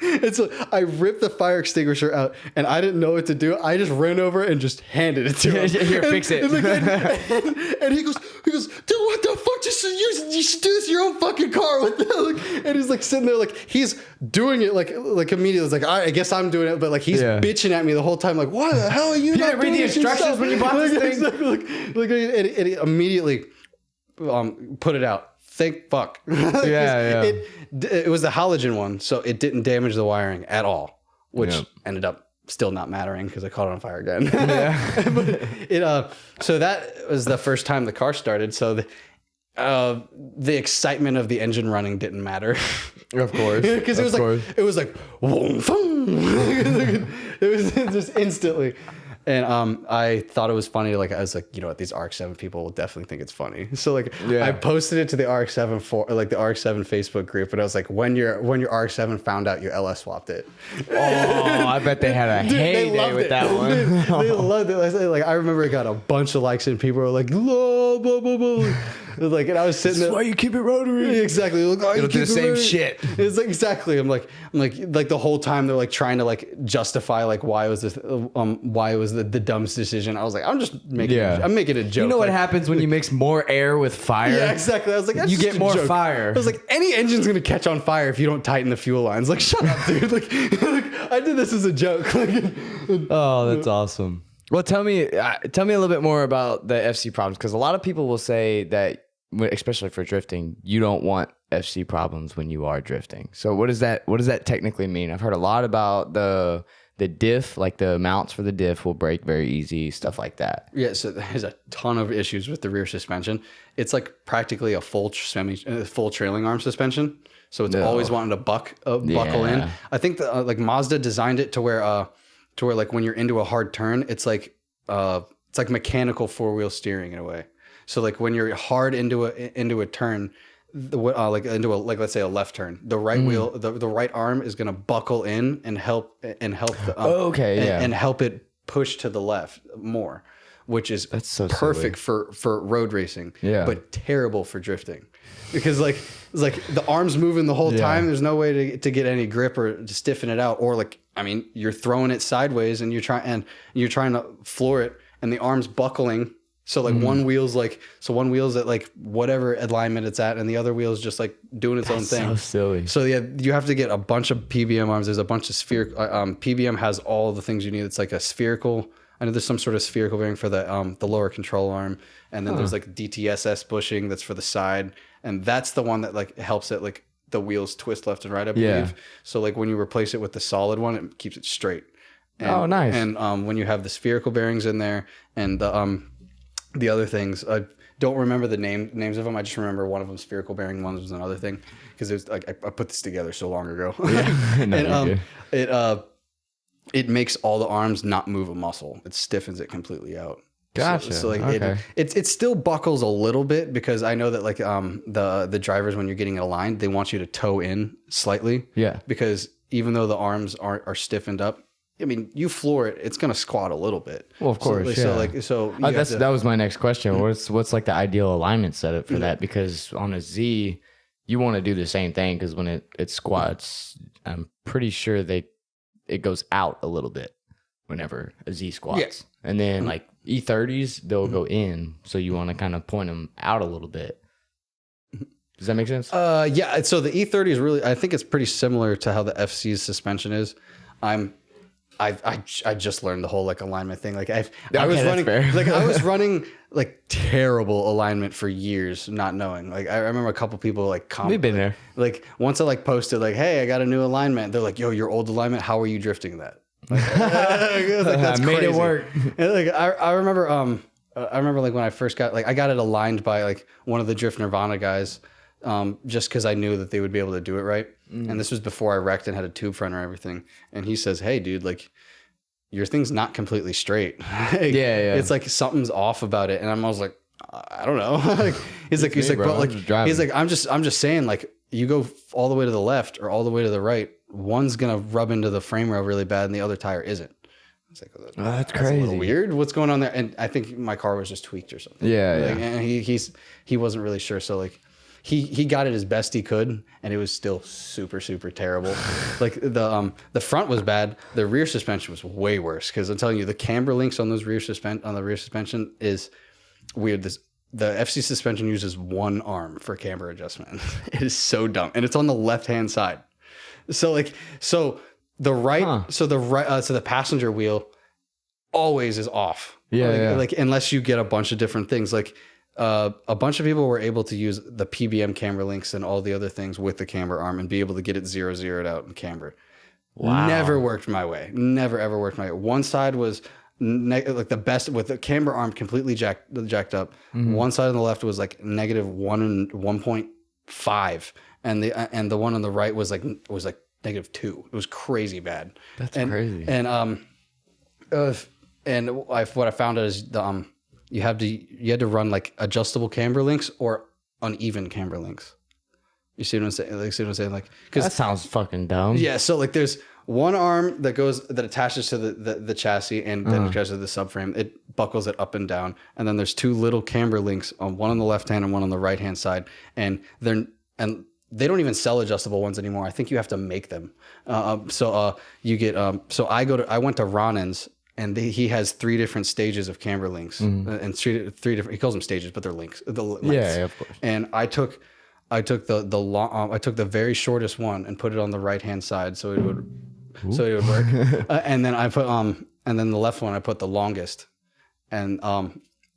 And so I ripped the fire extinguisher out, and I didn't know what to do. I just ran over and just handed it to him. Here, fix it. And he goes, "Dude, what the fuck? You should do this in your own fucking car." And he's sitting there, he's doing it immediately. It's I guess I'm doing it, but he's bitching at me the whole time. Why the hell are you not read the instructions when you bought this thing? Exactly. And he immediately put it out. Thank fuck. It was the halogen one, so it didn't damage the wiring at all, which ended up still not mattering because I caught it on fire again. But so that was the first time the car started. So the excitement of the engine running didn't matter. Of course. Because it was whoom, boom. It was just instantly. And I thought it was funny. I was these RX7 people will definitely think it's funny. So I posted it to the RX7 the RX7 Facebook group, and I was like, when your RX7 found out you LS swapped it. Oh, I bet they had a heyday with that one. They loved it. I remember it got a bunch of likes, and people were like, blah, blah, blah, blah. And I was sitting there. That's why you keep it rotary. Exactly. It'll do the same shit. It's exactly. I'm like the whole time they're trying to justify why it was this why it was the dumbest decision. I was like, I'm just making I'm making a joke. You know what happens when you mix more air with fire? Yeah, exactly. I was like, that's you just get more joke. fire. I was like, any engine's gonna catch on fire if you don't tighten the fuel lines. Shut up, dude. I did this as a joke. Oh, that's awesome. Well, tell me a little bit more about the FC problems, because a lot of people will say that, especially for drifting, you don't want FC problems when you are drifting. So what does that technically mean? I've heard a lot about the diff, the mounts for the diff will break very easy, stuff like that. Yeah, so there's a ton of issues with the rear suspension. It's practically a full trailing arm suspension. so it's always wanting to buckle in. I think that like Mazda designed it to where like when you're into a hard turn, it's like mechanical 4-wheel steering in a way. So like when you're hard into a turn, let's say a left turn, the right wheel, the right arm is gonna buckle in and help and help it push to the left more, which is perfect for road racing, but terrible for drifting, because like the arm's moving the whole time. There's no way to get any grip or to stiffen it out, or like, I mean, you're throwing it sideways and you're trying to floor it, and the arm's buckling. So like one wheel's at like whatever alignment it's at, and the other wheel's just like doing its own thing. So silly. So yeah, you have to get a bunch of PBM arms. There's a bunch of spherical. PBM has all the things you need. It's like a spherical. I know there's some sort of spherical bearing for the lower control arm, and then there's like DTSS bushing that's for the side, and that's the one that like helps it like the wheels twist left and right, I believe. So like when you replace it with the solid one, it keeps it straight. And, nice. And when you have the spherical bearings in there and the other things, I don't remember the names of them. I just remember one of them spherical bearing, one was another thing, because it was like I put this together so long ago. And it makes all the arms not move a muscle. It stiffens it completely out. Gotcha. So like it still buckles a little bit, because I know that like the drivers, when you're getting it aligned, they want you to toe in slightly. Yeah. Because even though the arms are stiffened up, I mean, you floor it, it's gonna squat a little bit. Well, of course. That was my next question. What's like the ideal alignment setup for that? Because on a Z, you want to do the same thing, because when it squats, I'm pretty sure it goes out a little bit whenever a Z squats, and then like E30s, they'll go in, so you want to kind of point them out a little bit. Does that make sense? Yeah. So the E30 is really, I think it's pretty similar to how the FC's suspension is. I just learned the whole like alignment thing. Like I was running like terrible alignment for years, not knowing. Like I remember a couple people like we've been there. Like once I like posted like, hey, I got a new alignment. They're like, yo, your old alignment, how are you drifting that? Like, that's made crazy. It work. And, like I remember like when I first got, like I got it aligned by like one of the Drift Nirvana guys, just because I knew that they would be able to do it right. And this was before I wrecked and had a tube front or everything. And he says, hey, dude, like your thing's not completely straight. Like, it's like something's off about it. And I was like, I don't know. Like, he's like, I'm just saying, like, you go all the way to the left or all the way to the right, one's gonna rub into the frame rail really bad and the other tire isn't. It's like, that's crazy. A little weird. What's going on there? And I think my car was just tweaked or something. And he wasn't really sure. So like, he got it as best he could, and it was still super, super terrible. Like the front was bad. The rear suspension was way worse, because I'm telling you, the camber links on those rear suspension is weird. The FC suspension uses one arm for camber adjustment. It is so dumb, and it's on the left hand side. So the passenger wheel always is off. Like unless you get a bunch of different things, like. A bunch of people were able to use the PBM camber links and all the other things with the camber arm and be able to get it 0-0'd out in camber. Wow. Never worked my way. Never ever worked my way. One side was like the best with the camber arm completely jacked up. Mm-hmm. One side on the left was like -1 and 1.5, and the one on the right was like -2. It was crazy bad. That's crazy. What I found out is you had to run like adjustable camber links or uneven camber links. You see what I'm saying? Like, because that sounds fucking dumb. Yeah. So like, there's one arm that attaches to the chassis and then attaches to the subframe. It buckles it up and down, and then there's two little camber links on one on the left hand and one on the right hand side, and they don't even sell adjustable ones anymore. I think you have to make them. You get. So I went to Ronin's. And he has 3 different stages of camber links, and three different. He calls them stages, but they're links. Yeah, of course. And I took the very shortest one and put it on the right hand side, so it would work. And then I put and then the left one I put the longest, and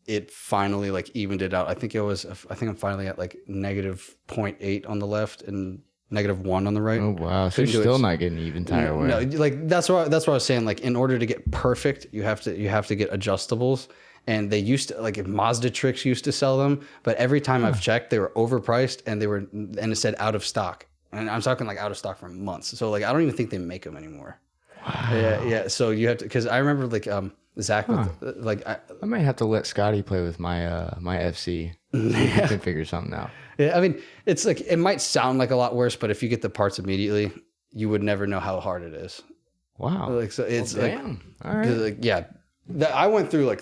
it finally like evened it out. I think I'm finally at like -0.8 on the left and -1 on the right. Oh wow! So you're still not getting even tire wear. No, like that's what I was saying. Like in order to get perfect, you have to get adjustables. And they used to, like, Mazda Tricks used to sell them, but every time I've checked, they were overpriced and it said out of stock. and I'm talking like out of stock for months. So like I don't even think they make them anymore. Wow. Yeah. So you have to, because I remember like Zach, with, I might have to let Scotty play with my my FC. He can figure something out. Yeah, I mean, it's like it might sound like a lot worse, but if you get the parts immediately, you would never know how hard it is. Wow. Like so, it's well, like, damn. All right. like yeah, I went through like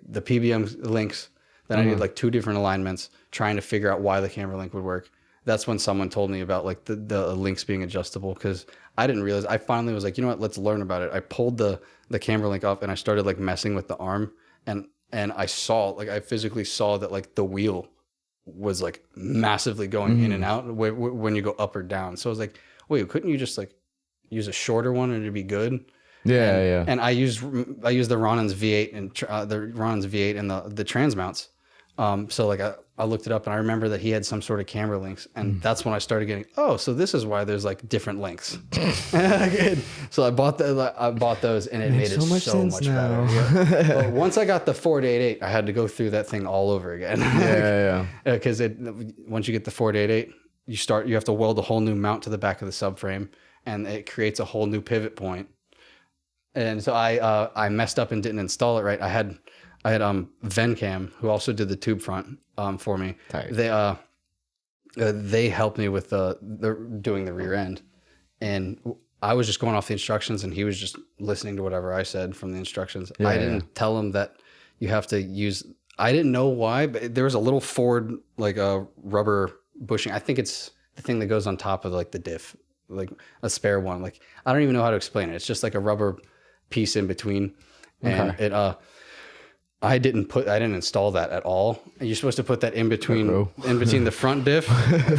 the PBM links. Then I did like 2 different alignments trying to figure out why the camber link would work. That's when someone told me about like the links being adjustable, because I didn't realize. I finally was like, you know what, let's learn about it. I pulled the camber link off and I started like messing with the arm, and I saw, like, I physically saw that like the wheel was like massively going in and out when you go up or down. So I was like, wait, couldn't you just like use a shorter one and it'd be good? Yeah. And I used the Ronin's V8 and the Ronin's V8 and the trans mounts. So like I looked it up and I remember that he had some sort of camber links, and that's when I started getting, so this is why there's like different lengths. So I bought those, and it made it so much better. Yeah. But once I got the 488, I had to go through that thing all over again. Yeah. Because once you get the 488, you have to weld a whole new mount to the back of the subframe, and it creates a whole new pivot point. And so I messed up and didn't install it right. I had Vencam, who also did the tube front for me. Tight. They helped me with doing the rear end, and I was just going off the instructions, and he was just listening to whatever I said from the instructions. I didn't tell him that you have to use. I didn't know why, but there was a little forward like a rubber bushing. I think it's the thing that goes on top of like the diff, like a spare one. Like I don't even know how to explain it. It's just like a rubber piece in between, and I didn't install that at all. You're supposed to put that in between the front diff,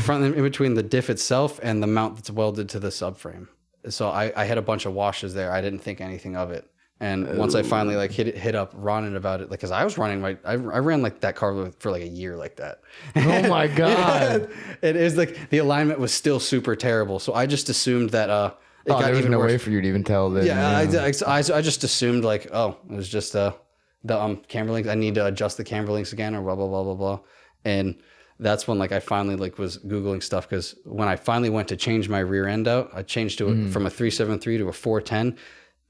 in between the diff itself and the mount that's welded to the subframe. So I had a bunch of washes there. I didn't think anything of it. And once I finally like hit up Ronin about it, like, cause I was running I ran like that car for like a year like that. Oh my God. It is like the alignment was still super terrible. So I just assumed that, it got there was even no worse. way for you to even tell that. Yeah. I just assumed like, it was just, the camber links. I need to adjust the camber links again, or blah blah blah blah blah. And that's when like I finally like was Googling stuff, because when I finally went to change my rear end out, I changed from a 373 to a 410,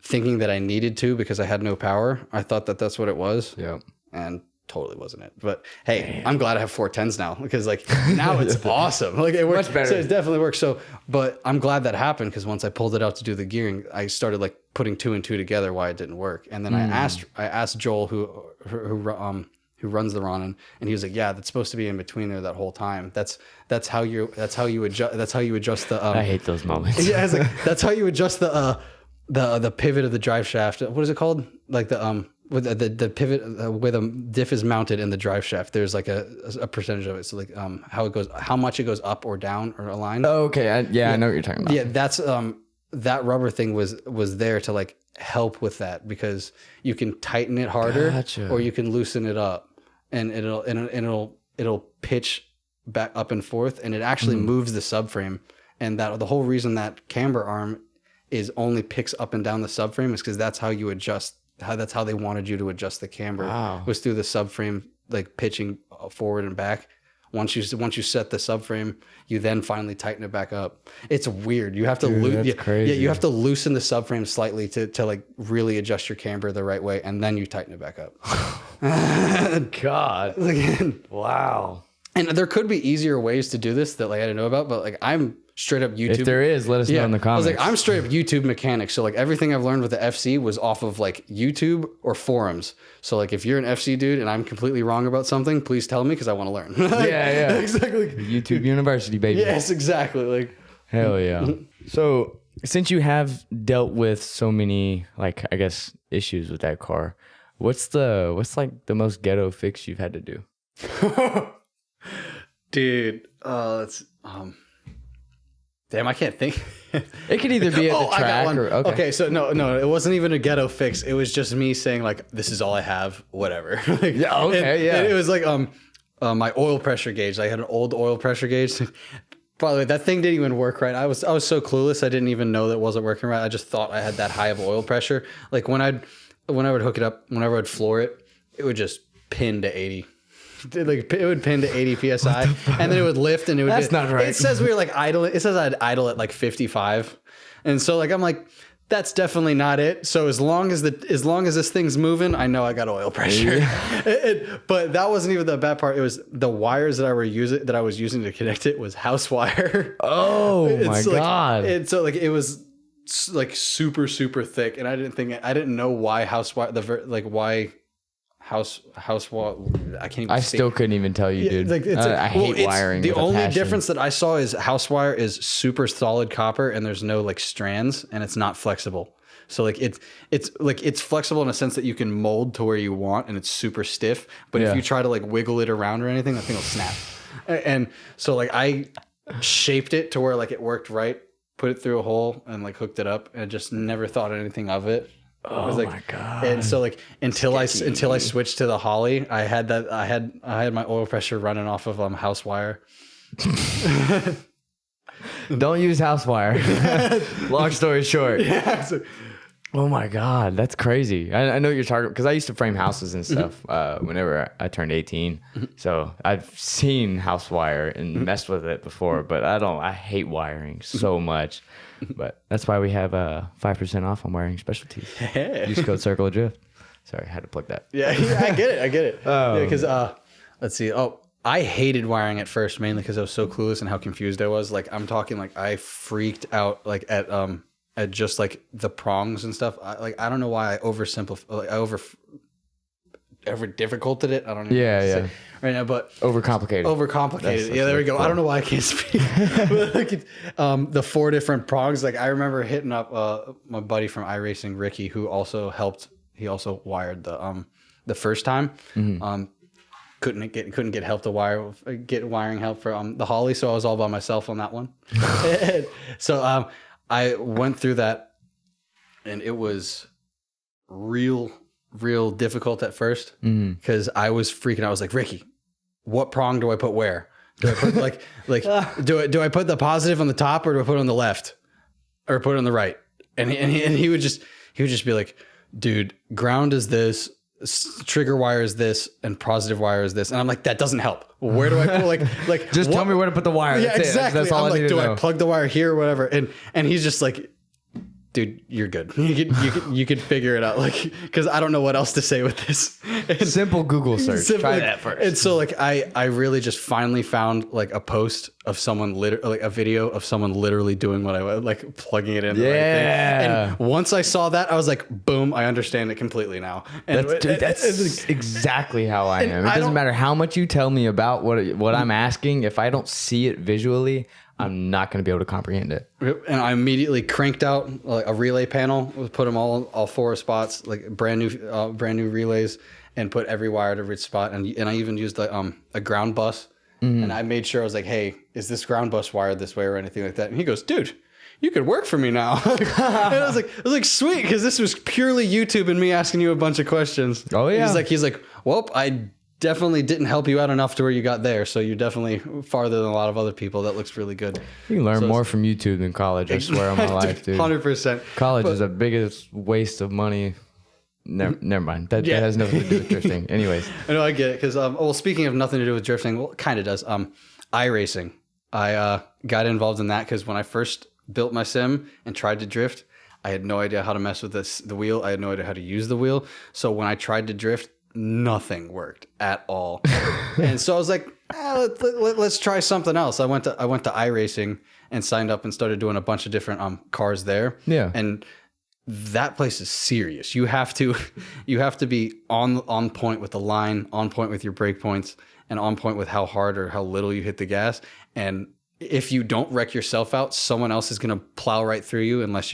thinking that I needed to because I had no power. I thought that that's what it was. Yeah. And totally wasn't it. But hey, I'm glad I have 410s now, because like now it's awesome. Like it works. Much better. So it definitely works. So, but I'm glad that happened, because once I pulled it out to do the gearing, I started like putting 2 and 2 together why it didn't work. And then I asked Joel who runs the Ronin, and he was like, yeah, that's supposed to be in between there that whole time. That's how you adjust the I hate those moments. Yeah, it's like that's how you adjust the pivot of the drive shaft. What is it called? Like with the pivot where the diff is mounted in the drive shaft, there's like a percentage of it. So like how much it goes up or down or aligned. Oh, okay. I know what you're talking about. Yeah, that's that rubber thing was there to like help with that, because you can tighten it harder or you can loosen it up, and it'll pitch back up and forth, and it actually moves the subframe. And that the whole reason that camber arm is only picks up and down the subframe is because that's how you adjust. That's how they wanted you to adjust the camber, was through the subframe, like pitching forward and back. Once you set the subframe, you then finally tighten it back up. It's weird. You have to you have to loosen the subframe slightly to like really adjust your camber the right way, and then you tighten it back up. God. Wow. And there could be easier ways to do this that like I didn't know about, but like I'm straight up YouTube. If there is, let us know in the comments. I was like, I'm straight up YouTube mechanic. So like everything I've learned with the FC was off of like YouTube or forums. So like if you're an FC dude and I'm completely wrong about something, please tell me, because I want to learn. Yeah. Exactly. YouTube University, baby. Yes, exactly. Like hell yeah. So since you have dealt with so many, like, I guess, issues with that car, what's like the most ghetto fix you've had to do? Dude, it's damn, I can't think. It could either be at the track or okay. So no, it wasn't even a ghetto fix. It was just me saying like, this is all I have, whatever. Like, yeah, okay, and it was like my oil pressure gauge. I had an old oil pressure gauge. By the way, that thing didn't even work right. I was so clueless. I didn't even know that it wasn't working right. I just thought I had that high of oil pressure. Like when I would hook it up, whenever I'd floor it, it would just pin to 80. it would pin to 80 psi, and then it would lift, and it would. That's not right. It says we were like idling. It says I'd idle at like 55, and so like I'm like, that's definitely not it. So as long as this thing's moving, I know I got oil pressure. Yeah. But that wasn't even the bad part. It was the wires that I was using to connect it was house wire. Oh my God. And so like it was like super thick, and I didn't know why house wire house wall. I can't. Even still couldn't even tell you, dude. Like I hate wiring. The only difference that I saw is house wire is super solid copper, and there's no like strands, and it's not flexible. So like it's flexible in a sense that you can mold to where you want, and it's super stiff. But if you try to like wiggle it around or anything, that thing will snap. And so like I shaped it to where like it worked right, put it through a hole, and like hooked it up, and just never thought anything of it. Oh like, my God. And so like until I switched to the Holley, I had my oil pressure running off of house wire. Don't use house wire. Long story short. Yeah. Oh my God, that's crazy. I know what you're talking, because I used to frame houses and stuff whenever I turned 18. So I've seen house wire and messed with it before, but I hate wiring so much. But that's why we have 5% off on wiring specialties. Use code Circle of Drift. Sorry, I had to plug that. Yeah, I get it. Because let's see. I hated wiring at first, mainly because I was so clueless and how confused I was. Like I'm talking like I freaked out like at just like the prongs and stuff. I don't know why I oversimplified. Like, I over difficulted it. I don't know. Yeah. Right now, but overcomplicated. Yeah, there we go. Cool. I don't know why I can't speak. But like, the 4 different prongs. Like I remember hitting up my buddy from iRacing, Ricky, who also helped. He also wired the first time. Mm-hmm. Couldn't get help to get wiring help for the Holley, so I was all by myself on that one. So I went through that, and it was real difficult at first because I was freaking out. I was like, Ricky, what prong do I put where? Do I put do I put the positive on the top, or do I put it on the left, or put it on the right? And he would just be like, dude, ground is this, trigger wire is this, and positive wire is this. And I'm like, that doesn't help. Where do I put like just tell me where to put the wire. Yeah, that's exactly. That's all I'm I like, need to know. I plug the wire here or whatever? And he's just like, dude, you're good. You could figure it out. Like, because I don't know what else to say with this. And simple Google search. Try that first. And so like I really just finally found like a post of someone like a video of someone literally doing what I was like, plugging it in the right thing. And once I saw that, I was like, boom, I understand it completely now. And that's exactly how I am. It doesn't matter how much you tell me about what I'm asking. If I don't see it visually, I'm not going to be able to comprehend it. And I immediately cranked out like a relay panel, put them all 4 spots, like brand new relays, and put every wire to every spot. And I even used a ground bus. Mm-hmm. And I made sure I was like, hey, is this ground bus wired this way or anything like that? And he goes, dude, you could work for me now. And I was like, sweet, because this was purely YouTube and me asking you a bunch of questions. Oh yeah. He's like, well, I definitely didn't help you out enough to where you got there, so you're definitely farther than a lot of other people. That looks really good. You can learn more from YouTube than college. I swear on my life, dude. 100%. College is the biggest waste of money. Never mind. That has nothing to do with drifting. Anyways, I know, I get it. Because well, speaking of nothing to do with drifting, well, it kind of does. iRacing. I got involved in that because when I first built my sim and tried to drift, I had no idea how to mess with the wheel. I had no idea how to use the wheel. So when I tried to drift, nothing worked at all. And so I was like, let's try something else. I went to iRacing and signed up and started doing a bunch of different cars there. Yeah. And that place is serious. You have to be on point with the line, on point with your brake points, and on point with how hard or how little you hit the gas. And if you don't wreck yourself out, someone else is going to plow right through you unless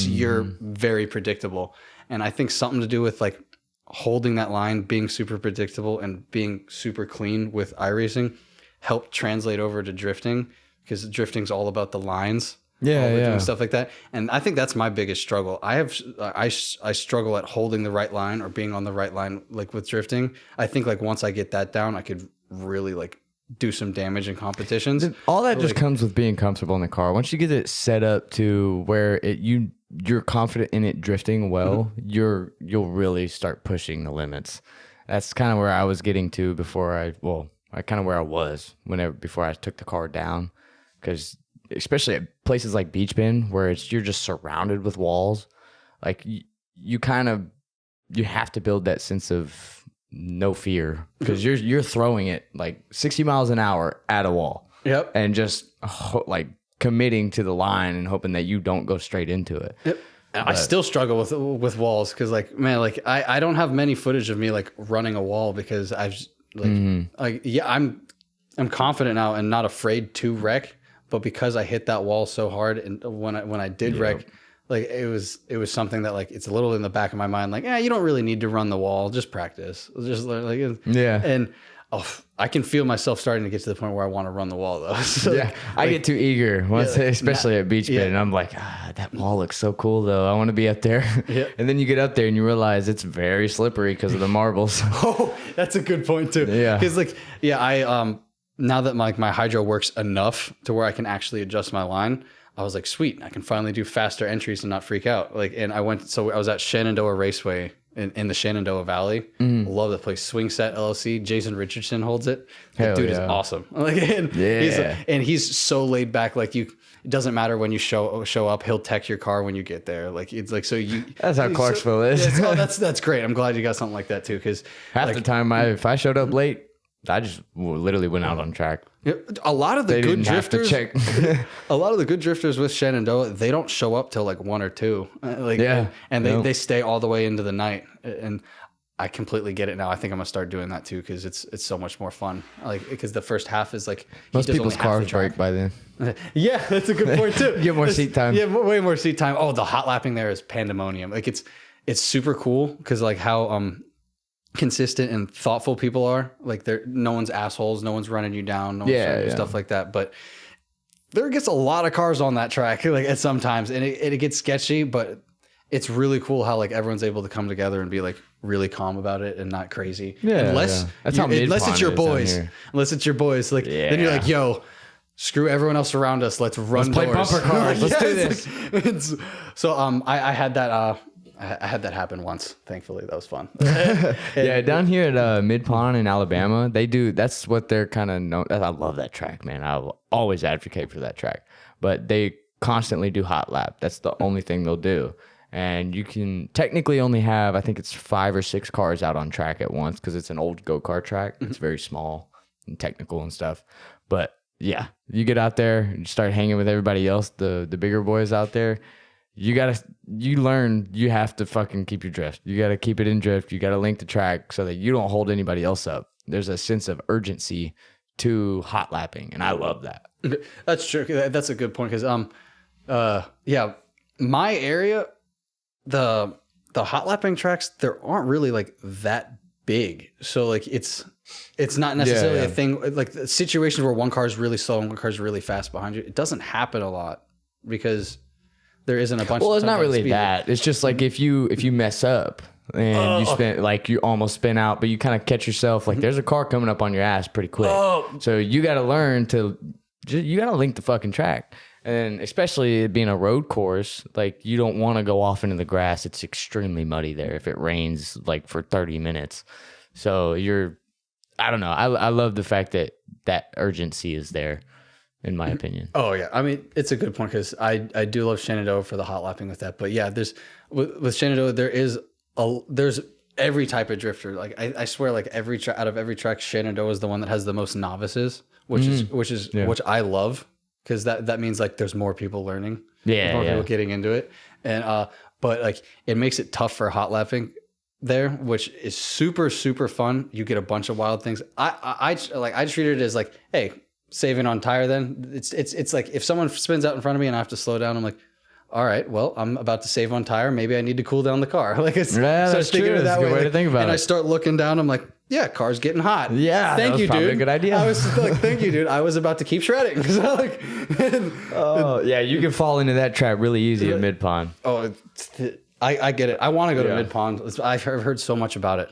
you're very predictable. And I think something to do with like holding that line, being super predictable, and being super clean with iRacing helped translate over to drifting, because drifting's all about the lines. Doing stuff like that. And I think that's my biggest struggle. I struggle at holding the right line or being on the right line, like with drifting. I think like once I get that down, I could really like do some damage in competitions. All that just comes with being comfortable in the car. Once you get it set up to where you're confident in it drifting well, you'll really start pushing the limits. That's kind of where I was getting to before kind of where I was before I took the car down, because especially at places like Beach Bend where you're just surrounded with walls, like you have to build that sense of no fear, because you're throwing it like 60 miles an hour at a wall. Yep. And just like committing to the line and hoping that you don't go straight into it. Yep. I still struggle with walls, because like, man, like I don't have many footage of me like running a wall, because I've like I'm confident now and not afraid to wreck, but because I hit that wall so hard, and when I did wreck, like it was something that like it's a little in the back of my mind, like, you don't really need to run the wall, just practice, just like and I can feel myself starting to get to the point where I want to run the wall though. So, I get too eager once, especially at Beach Bend, and I'm like, that wall looks so cool though. I want to be up there. Yeah. And then you get up there and you realize it's very slippery because of the marbles. Oh, that's a good point too. Yeah. Because like, I now that my hydro works enough to where I can actually adjust my line, I was like, sweet, I can finally do faster entries and not freak out. Like, and I was at Shenandoah Raceway in the Shenandoah Valley. Love the place. Swing Set LLC. Jason Richardson holds it. That dude is awesome. Like, and he's so laid back. Like it doesn't matter when you show up. He'll tech your car when you get there. Like it's like That's how Clarksville is. That's great. I'm glad you got something like that too. Because half the time, if I showed up late, I just literally went out on track. A lot of the good drifters, a lot of the good drifters with Shenandoah, they don't show up till like 1 or 2. And they stay all the way into the night. And I completely get it now. I think I'm gonna start doing that too, because it's so much more fun. Like, because the first half is like most people's cars break by then. Yeah, that's a good point too. Get more seat time. Yeah, way more seat time. Oh, the hot lapping there is pandemonium. Like it's super cool, because like how consistent and thoughtful people are. Like no one's assholes, no one's running you down, no one's stuff like that. But there gets a lot of cars on that track, like at sometimes, and it gets sketchy, but it's really cool how like everyone's able to come together and be like really calm about it and not crazy. Unless it's your boys. Unless it's your boys. Like then you're like, yo, screw everyone else around us. Let's run. Let's play bumper cars. Let's do this. So I had that. I had that happen once. Thankfully, that was fun. Down here at Mid Pond in Alabama, they do. That's what they're kind of known. I love that track, man. I will always advocate for that track. But they constantly do hot lap. That's the only thing they'll do. And you can technically only have, I think it's 5 or 6 cars out on track at once, because it's an old go-kart track. It's very small and technical and stuff. But yeah, you get out there and you start hanging with everybody else, the bigger boys out there. You learn you have to fucking keep your drift. You got to keep it in drift. You got to link the track so that you don't hold anybody else up. There's a sense of urgency to hot lapping, and I love that. That's true. That's a good point, because my area, the hot lapping tracks, there aren't really like that big. So like it's not necessarily a thing, like the situations where one car is really slow and one car is really fast behind you. It doesn't happen a lot, because there isn't a bunch. Well, it's not really that. It's just like if you mess up and you almost spin out, but you kind of catch yourself. Like there's a car coming up on your ass pretty quick. So you got to learn you got to link the fucking track. And especially it being a road course, like you don't want to go off into the grass. It's extremely muddy there if it rains like for 30 minutes. So I don't know. I love the fact that urgency is there, in my opinion. Oh yeah, I mean it's a good point, because I do love Shenandoah for the hot lapping with that. But yeah, with Shenandoah there's every type of drifter. Like I swear, like out of every track, Shenandoah is the one that has the most novices, which I love, because that means like there's more people learning, more people getting into it, and but like it makes it tough for hot lapping there, which is super super fun. You get a bunch of wild things. I treat it as like, hey, saving on tire. Then it's like if someone spins out in front of me and I have to slow down, I'm like, all right, well, I'm about to save on tire. Maybe I need to cool down the car. Like it's that's true. That's that a good way to think about it. And I start looking down. I'm like, yeah, car's getting hot. Yeah, thank you, dude. A good idea. I was like, thank you, dude. I was about to keep shredding. Yeah, you can fall into that trap really easy at Mid Pond. Oh, I get it. I want to go to Mid Pond. I've heard so much about it,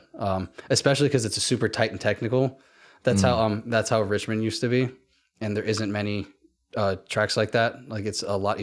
especially because it's a super tight and technical. That's how Richmond used to be, and there isn't many tracks like that. Like it's a lot.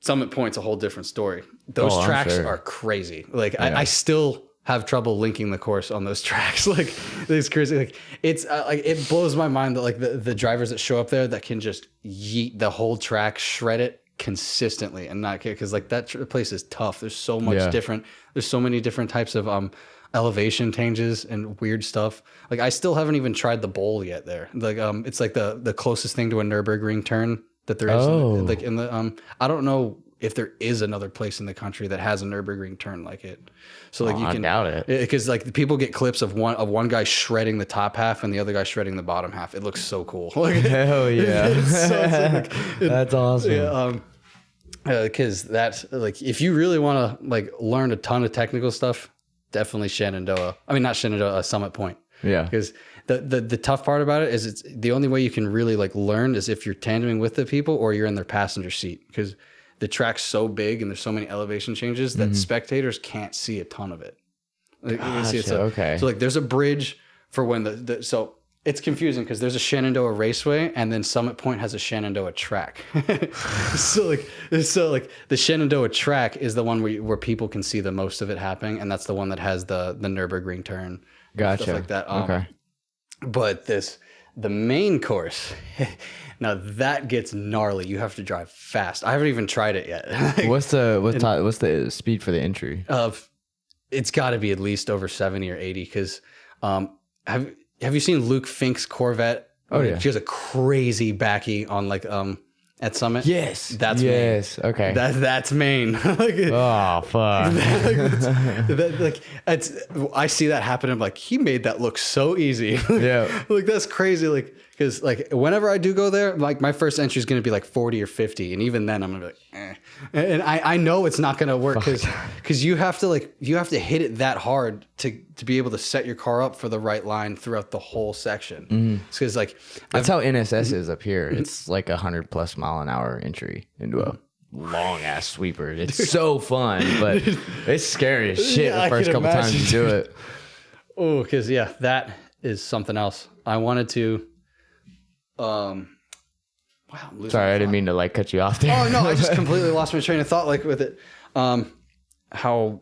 Summit Point's a whole different story. Those tracks are crazy. Like I still have trouble linking the course on those tracks. Like it's crazy. Like it's like it blows my mind that like the drivers that show up there that can just yeet the whole track, shred it consistently and not care, because like that place is tough. There's so much different. There's so many different types of elevation changes and weird stuff. Like I still haven't even tried the bowl yet there. Like it's like the closest thing to a Nürburgring turn that there is. Like in the I don't know if there is another place in the country that has a Nürburgring turn like it. So like you can doubt it, because like people get clips of one guy shredding the top half and the other guy shredding the bottom half. It looks so cool. Like, hell yeah. That's awesome. Yeah, because that's like if you really want to like learn a ton of technical stuff, definitely Shenandoah. I mean not Shenandoah, Summit Point. Yeah. Because the tough part about it is it's the only way you can really like learn is if you're tandeming with the people or you're in their passenger seat, because the track's so big and there's so many elevation changes that spectators can't see a ton of it. Like, you can see it's okay. So like there's a bridge for when so it's confusing because there's a Shenandoah Raceway and then Summit Point has a Shenandoah track. so like the Shenandoah track is the one where people can see the most of it happening, and that's the one that has the Nürburgring turn. Gotcha. Stuff like that. Okay. But the main course, now that gets gnarly. You have to drive fast. I haven't even tried it yet. What's the speed for the entry? It's got to be at least over 70 or 80. Because have you seen Luke Fink's Corvette? Oh yeah, she has a crazy backy on like at Summit. Yes, that's Maine. Okay, that's Maine. Oh fuck! I see that happen. I'm like, he made that look so easy. Yeah, like that's crazy. Like because like whenever I do go there, like my first entry is gonna be like 40 or 50, and even then I'm gonna be like, eh. And I know it's not gonna work because you have to hit it that hard to be able to set your car up for the right line throughout the whole section. Because like that's how NSS is up here. It's like 100+ mile an hour entry into a long ass sweeper. It's so fun, but it's scary as shit the first couple times you do it. Oh, because that is something else. I wanted to. Wow, sorry, I didn't mean to like cut you off there. Oh no, I just completely lost my train of thought. Like with it, how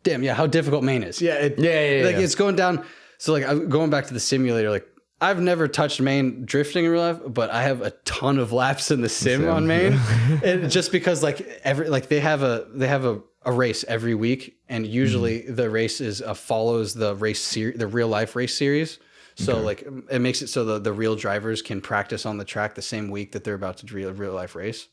difficult Maine is. Yeah, it's going down. So like going back to the simulator, like I've never touched Maine drifting in real life, but I have a ton of laps in the sim on Maine, and just because like they have a race every week, and usually the race is follows the real life race series. So like it makes it so the real drivers can practice on the track the same week that they're about to do a real life race.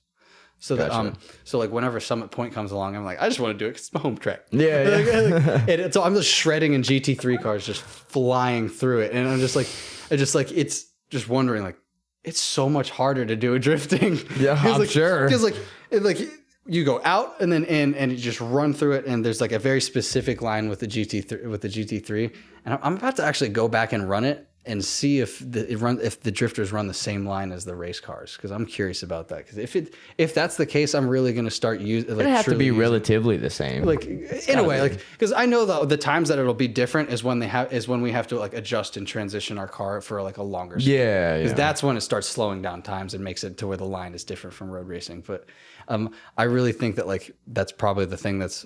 So that so like whenever Summit Point comes along, I'm like, I just want to do it because it's my home track. Yeah. So I'm just shredding in GT3 cars, just flying through it, and I'm just like it's just wondering like it's so much harder to do a drifting. Yeah, I'm sure. Because like you go out and then in and you just run through it, and there's like a very specific line with the GT3, and I'm about to actually go back and run it and see if the drifters run the same line as the race cars, because I'm curious about that. Because if that's the case, I'm really going to start using. Like, it have to be relatively the same. Like in a way, like because I know the times that it'll be different is when we have to like adjust and transition our car for like a longer. Yeah, because that's when it starts slowing down times and makes it to where the line is different from road racing. But I really think that like that's probably the thing that's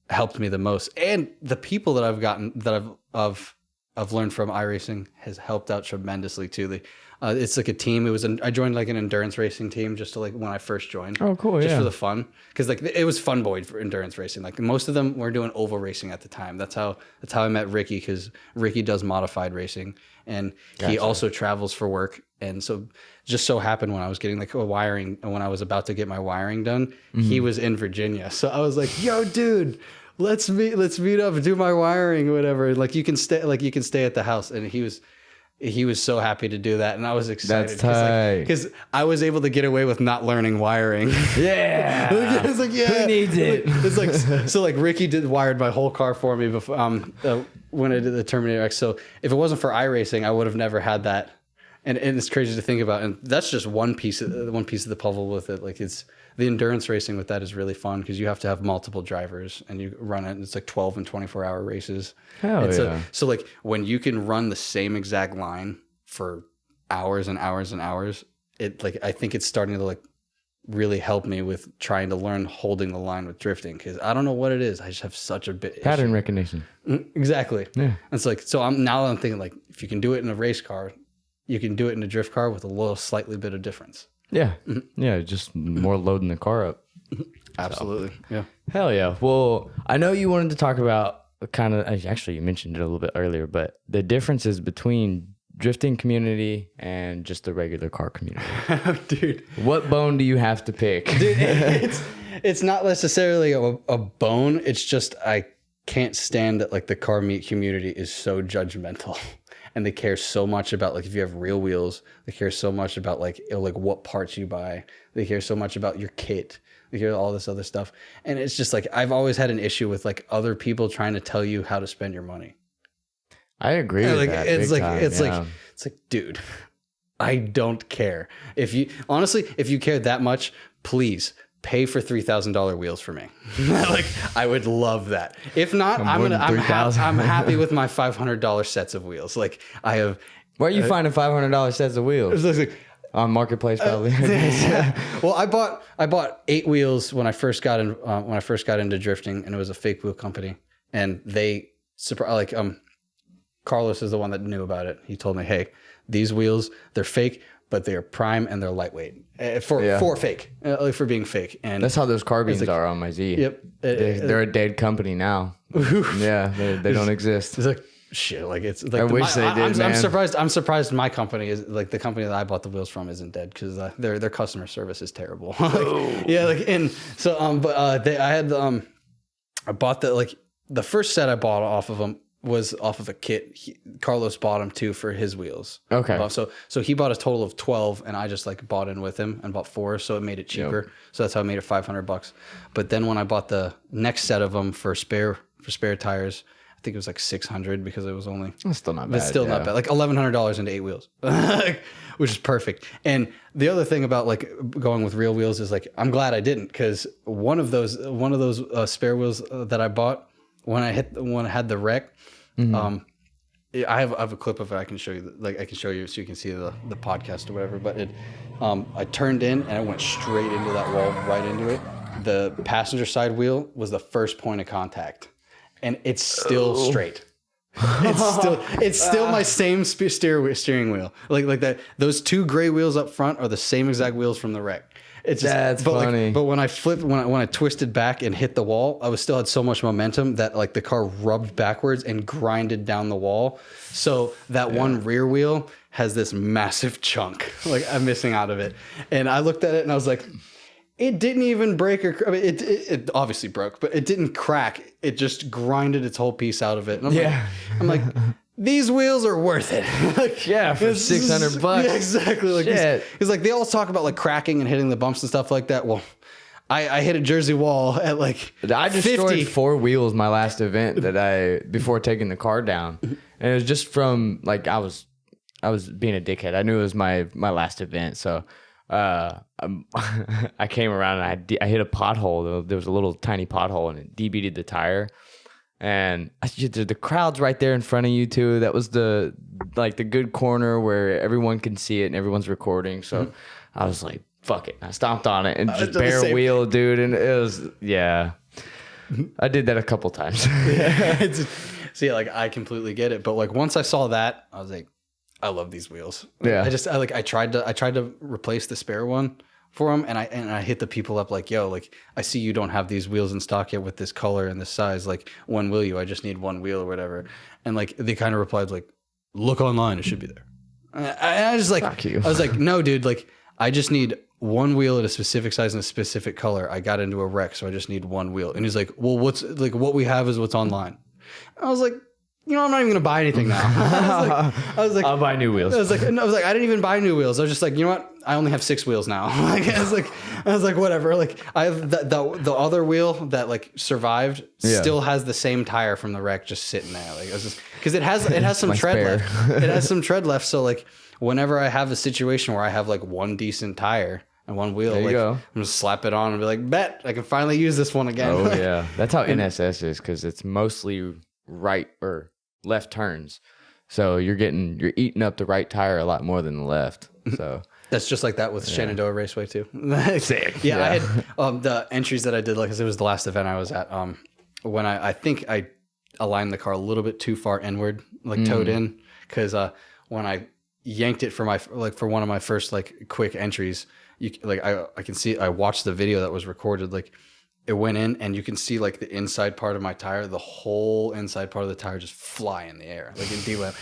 helped me the most, and the people that I've gotten that I've learned from iRacing has helped out tremendously too. It's like a team. I joined like an endurance racing team just to like when I first joined. Oh, cool! Just for the fun, because like it was fun boy for endurance racing. Like most of them were doing oval racing at the time. That's how I met Ricky, because Ricky does modified racing, and he also travels for work. And so just so happened when I was getting like a wiring, and when I was about to get my wiring done, he was in Virginia. So I was like, "Yo, dude, let's meet up and do my wiring or whatever. Like you can stay at the house." And he was so happy to do that, and I was excited. That's tight. Because I was able to get away with not learning wiring. Yeah. It's like, yeah. Who needs it? It's like so like Ricky wired my whole car for me before when I did the Terminator X. So if it wasn't for iRacing, I would have never had that. And it's crazy to think about, and that's just one piece of the puzzle with it. Like it's the endurance racing with that is really fun because you have to have multiple drivers and you run it. And it's like 12 and 24-hour races. Hell yeah. So like when you can run the same exact line for hours and hours and hours, it like I think it's starting to like really helped me with trying to learn holding the line with drifting, because I don't know what it is. I just have such a bit Pattern recognition. Exactly. Yeah. It's like, so I'm thinking like, if you can do it in a race car, you can do it in a drift car with a little slightly bit of difference. Yeah. Yeah, just more loading the car up. Absolutely. Yeah. Hell yeah. Well, I know you wanted to talk about kind of, actually you mentioned it a little bit earlier, but the differences between drifting community and just the regular car community. Dude, what bone do you have to pick? Dude, it's not necessarily a bone. It's just, I can't stand that like the car meet community is so judgmental, and they care so much about like if you have real wheels. They care so much about like what parts you buy. They care so much about your kit. They care all this other stuff, and it's just like I've always had an issue with like other people trying to tell you how to spend your money. I agree with that. It's like, dude, I don't care. If you care that much, please pay for $3,000 wheels for me. Like, I would love that. If not, I'm happy with my $500 sets of wheels. Like, I have. Where are you finding $500 sets of wheels? On Marketplace, probably. Well, I bought 8 wheels when I first got into drifting, and it was a fake wheel company, and they Carlos is the one that knew about it. He told me, "Hey, these wheels, they're fake, but they're prime and they're lightweight for fake, for being fake." And that's how those carbines are on my Z. Yep, they're a dead company now. Yeah, they don't exist. It's like shit. Like it's like I wish they did. I'm surprised. I'm surprised my company is like the company that I bought the wheels from isn't dead, because their customer service is terrible. Yeah, like and so I bought the first set I bought off of them was off of a kit. Carlos bought them too for his wheels. Okay. So he bought a total of 12, and I just like bought in with him and bought 4, so it made it cheaper. Yep. So that's how I made it $500. But then when I bought the next set of them for spare tires, I think it was like $600, because it was only. That's still not bad. It's still not bad. Like $1,100 into 8 wheels, which is perfect. And the other thing about like going with real wheels is like I'm glad I didn't, because one of those spare wheels that I bought when I had the wreck. Mm-hmm. I have a clip of it. I can show you. I can show you so you can see the podcast or whatever. But I turned in and I went straight into that wall, right into it. The passenger side wheel was the first point of contact, and it's still straight. It's still my same steering wheel. Like that. Those 2 gray wheels up front are the same exact wheels from the wreck. It's just, that's funny. But when I flipped, when I twisted back and hit the wall, I still had so much momentum that like the car rubbed backwards and grinded down the wall. So that one rear wheel has this massive chunk. Like I'm missing out of it. And I looked at it and I was like, it didn't even break it obviously broke, but it didn't crack. It just grinded its whole piece out of it. And I'm like, these wheels are worth it. Like, yeah, for $600. Yeah, exactly. Like, it's like they all talk about like cracking and hitting the bumps and stuff like that. Well, I hit a Jersey wall at like I destroyed 50. 4 wheels my last event before taking the car down, and it was just from like I was being a dickhead. I knew it was my last event, so I came around and I hit a pothole. There was a little tiny pothole, and it DB'd the tire. And the crowd's right there in front of you too. That was the good corner where everyone can see it and everyone's recording. So I was like, fuck it. I stomped on it and just bare wheel, dude. And it was, I did that a couple times. See, like I completely get it. But like once I saw that, I was like, I love these wheels. Yeah. I tried to replace the spare one for them, and I hit the people up like, yo, like I see you don't have these wheels in stock yet with this color and this size. Like, when will you? I just need one wheel or whatever. And like they kind of replied like, look online, it should be there. And I was like, fuck you. I was like, no, dude, like I just need one wheel at a specific size and a specific color. I got into a wreck, so I just need one wheel. And he's like, well, what we have is what's online. I was like, you know, I'm not even gonna buy anything now. I was like, I'll buy new wheels. I was like, I didn't even buy new wheels. I was just like, you know what? I only have 6 wheels now. Like, I was like, whatever. Like, I have the other wheel that like survived still has the same tire from the wreck just sitting there. Like, I was just because it has some tread left. It has some tread left. So like, whenever I have a situation where I have like one decent tire and one wheel, like, I'm gonna slap it on and be like, bet I can finally use this one again. Oh yeah, that's how NSS is, because it's mostly right or left turns, so you're eating up the right tire a lot more than the left. So That's just like that with Shenandoah Raceway too. Sick. Yeah, I had the entries that I did, like, 'cause it was the last event I was at. When I think I aligned the car a little bit too far inward, like towed in, because when I yanked it for one of my first like quick entries, I can see, I watched the video that was recorded, like it went in and you can see like the inside part of my tire, the whole inside part of the tire just fly in the air, like in delam.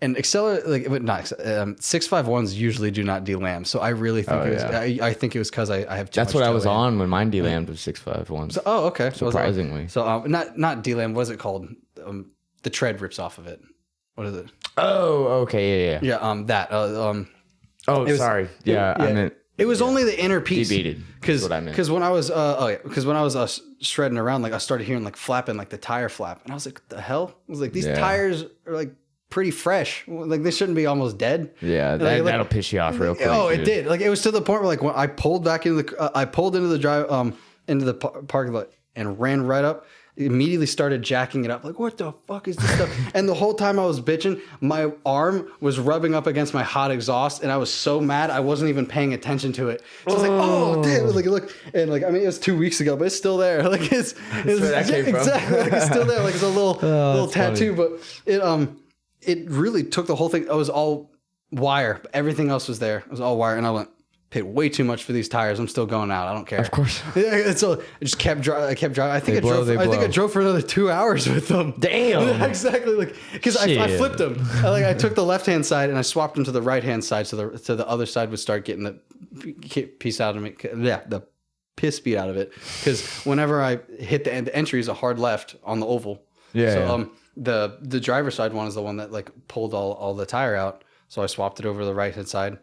And accelerate, like, not 651s usually do not delam. So I really think I think it was because I have too That's much what I was delam. on when mine delammed with 651s. Oh, okay. Surprisingly. So not delam. What is it called? The tread rips off of it. What is it? Oh, okay, yeah. Oh, sorry. Yeah, I meant. It was only the inner piece. Debeated. Because when I was shredding around, like I started hearing like flapping, like the tire flap, and I was like, "What the hell?" I was like, "These tires are like pretty fresh. Like they shouldn't be almost dead." Yeah, that'll piss you off real quick. Oh, it did. Like it was to the point where like when I pulled back into the drive into the parking lot and ran right up. Immediately started jacking it up, like, what the fuck is this stuff? And the whole time I was bitching, my arm was rubbing up against my hot exhaust, and I was so mad I wasn't even paying attention to it. So I was like, oh damn, like look, and like I mean it was 2 weeks ago, but it's still there. Like it's where that came from. Exactly, like it's still there, like it's a little tattoo, funny. But it really took the whole thing. It was all wire, but everything else was there. It was all wire, and I went, paid way too much for these tires. I'm still going out. I don't care. Of course. Yeah, so I just kept driving. I think I drove for another 2 hours with them. Damn. Yeah, exactly. Like because I flipped them. I took the left hand side and I swapped them to the right hand side, so the other side would start getting the piece out of me. Yeah, the piss beat out of it. Because whenever I hit the entry is a hard left on the oval. Yeah. So the driver's side one is the one that like pulled all the tire out. So I swapped it over to the right hand side,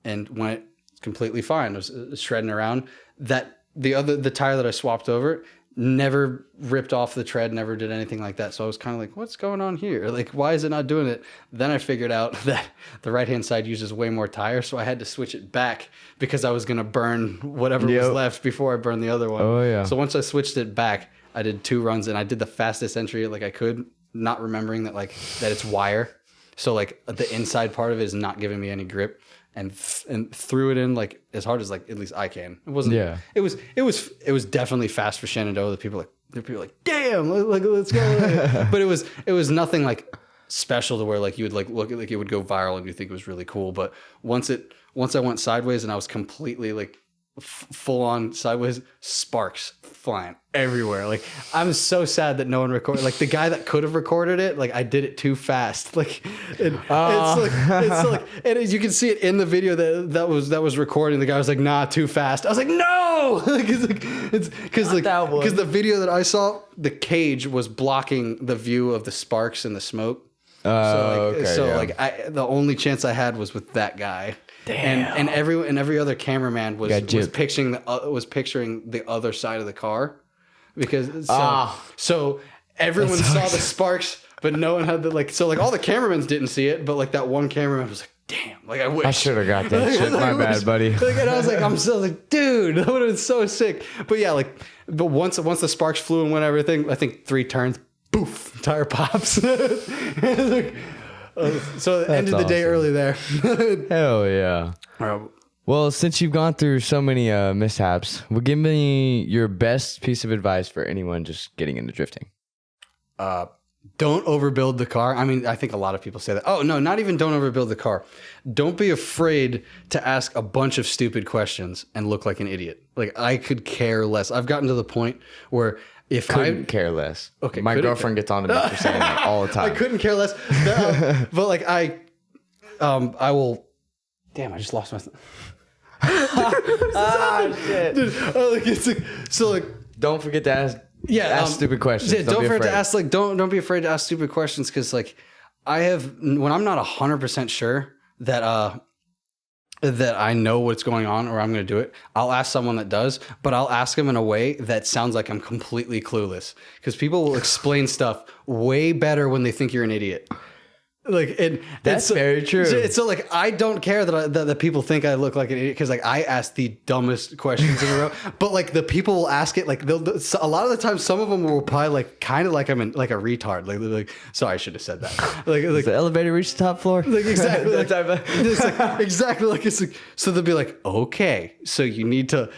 and when it completely fine. It was shredding around. That the tire that I swapped over never ripped off the tread, never did anything like that. So I was kind of like, what's going on here? Like, why is it not doing it? Then I figured out that the right-hand side uses way more tire, so I had to switch it back because I was going to burn whatever was left before I burned the other one. Oh, yeah. So once I switched it back, I did 2 runs, and I did the fastest entry like I could, not remembering that it's wire. So like the inside part of it is not giving me any grip. And threw it in like as hard as like at least I can. It wasn't. Yeah. It was definitely fast for Shenandoah. The people like damn, like let's go. But it was nothing like special to where like you would like look at like it would go viral and you think it was really cool. But once I went sideways and I was completely like full on sideways, sparks flying everywhere. Like I'm so sad that no one recorded. Like the guy that could have recorded it, like I did it too fast. Like it's like, and as you can see it in the video that was recording. The guy was like, "Nah, too fast." I was like, "No!" It's because the video that I saw, the cage was blocking the view of the sparks and the smoke. The only chance I had was with that guy. Damn. And every other cameraman was picturing the other side of the car, because so everyone saw the sparks, but no one had all the cameramans didn't see it, but like that one cameraman was like, "Damn, like I wish I should have got that shit." My bad, buddy. Like, and I was like, I'm so like, dude, that would have been so sick. But yeah, but once the sparks flew and went everything, I think 3 turns, poof, tire pops. So it ended the day early there. Hell yeah. Well, since you've gone through so many mishaps, give me your best piece of advice for anyone just getting into drifting. Don't overbuild the car. I mean, I think a lot of people say that. Oh, no, not even don't overbuild the car. Don't be afraid to ask a bunch of stupid questions and look like an idiot. Like, I could care less. I've gotten to the point where if I couldn't care less. Okay, my girlfriend gets on to me for saying that all the time. I couldn't care less. But like I will. Damn, I just lost my. Shit. Dude, don't forget to ask stupid questions. Yeah, don't forget to ask don't be afraid to ask stupid questions, because like when I'm not 100% sure that I know what's going on or I'm going to do it, I'll ask someone that does, but I'll ask them in a way that sounds like I'm completely clueless, because people will explain stuff way better when they think you're an idiot. Like, and That's very true. So like, I don't care that people think I look like an idiot because like I ask the dumbest questions in a row. But like the people will ask it like a lot of the time. Some of them will reply like kind of like I'm like a retard. Like they're like, sorry, I should have said that. Like the elevator reached the top floor. Like exactly. It's like, exactly. Like it's like, so they'll be like, okay, so you need to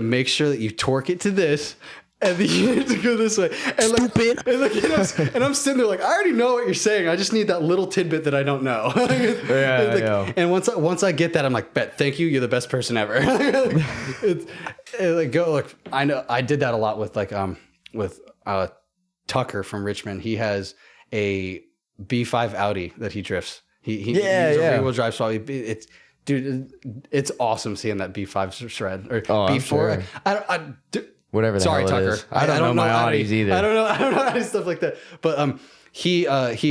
make sure that you torque it to this. And then you need to go this way. And like, stupid. And I'm sitting there like, I already know what you're saying. I just need that little tidbit that I don't know. Yeah. And once I get that, I'm like, bet, thank you. You're the best person ever. I know I did that a lot with Tucker from Richmond. He has a B5 Audi that he drifts. He's a rear-wheel drive. So it's awesome seeing that B5 shred or B4. Sure. Whatever the Sorry, hell Tucker. It is. I don't know my Audis either. I don't know any stuff like that. But he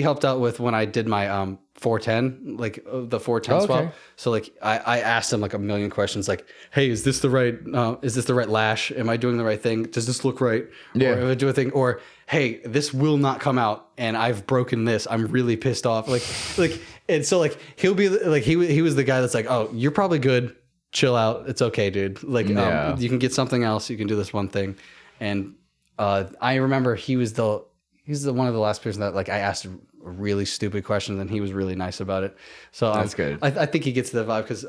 helped out with when I did my 410, like the 410 swap. So like I asked him like a million questions, like, hey, is this the right lash? Am I doing the right thing? Does this look right? Yeah. Or if I do a thing, or hey, this will not come out, and I've broken this. I'm really pissed off. Like, and so like he'll be like he was the guy that's like, oh, you're probably good. Chill out. It's okay, dude. Like, you can get something else. You can do this one thing. And I remember he was one of the last person that like I asked really stupid questions, and he was really nice about it. So that's good. I think he gets the vibe because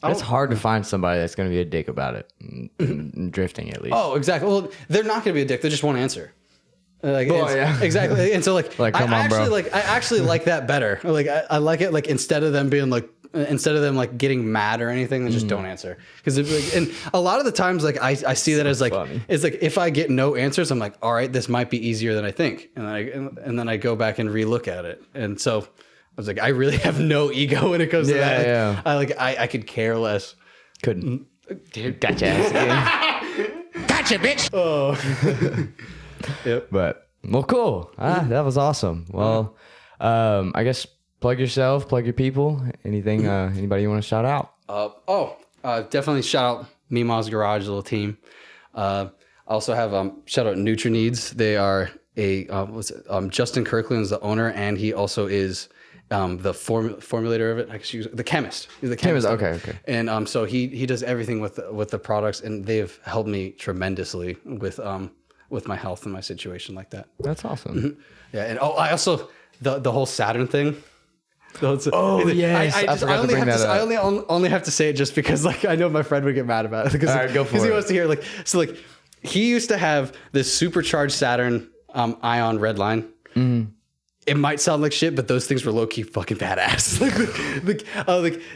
it's hard to find somebody that's going to be a dick about it, drifting at least. Oh, exactly. Well, they're not going to be a dick. They just won't answer. Exactly. And so like come on, bro. I actually like that better. Like I like it like instead of them being like. Instead of them like getting mad or anything, they just don't answer. Because like, and a lot of the times, like I see that as like funny. It's like if I get no answers, I'm like, all right, this might be easier than I think, and then I go back and relook at it. And so I was like, I really have no ego when it comes to that. Like, I could care less. Couldn't. Dude, gotcha. Gotcha, bitch. Oh. Yep. But well, cool. That was awesome. Well, I guess. Plug yourself, plug your people. Anything, anybody you want to shout out? Definitely shout out Mima's Garage, little team. I also have shout out NutriNeeds. They are Justin Kirkland is the owner, and he also is the formulator of it. I guess the chemist. He's the chemist. Okay. And so he does everything with the products, and they've helped me tremendously with my health and my situation like that. That's awesome. Yeah, and I also the whole Saturn thing. Yes, I only have to say it just because like I know my friend would get mad about it because he wants to hear like he used to have this supercharged Saturn Ion Redline. Mm-hmm. It might sound like shit, but those things were low key fucking badass.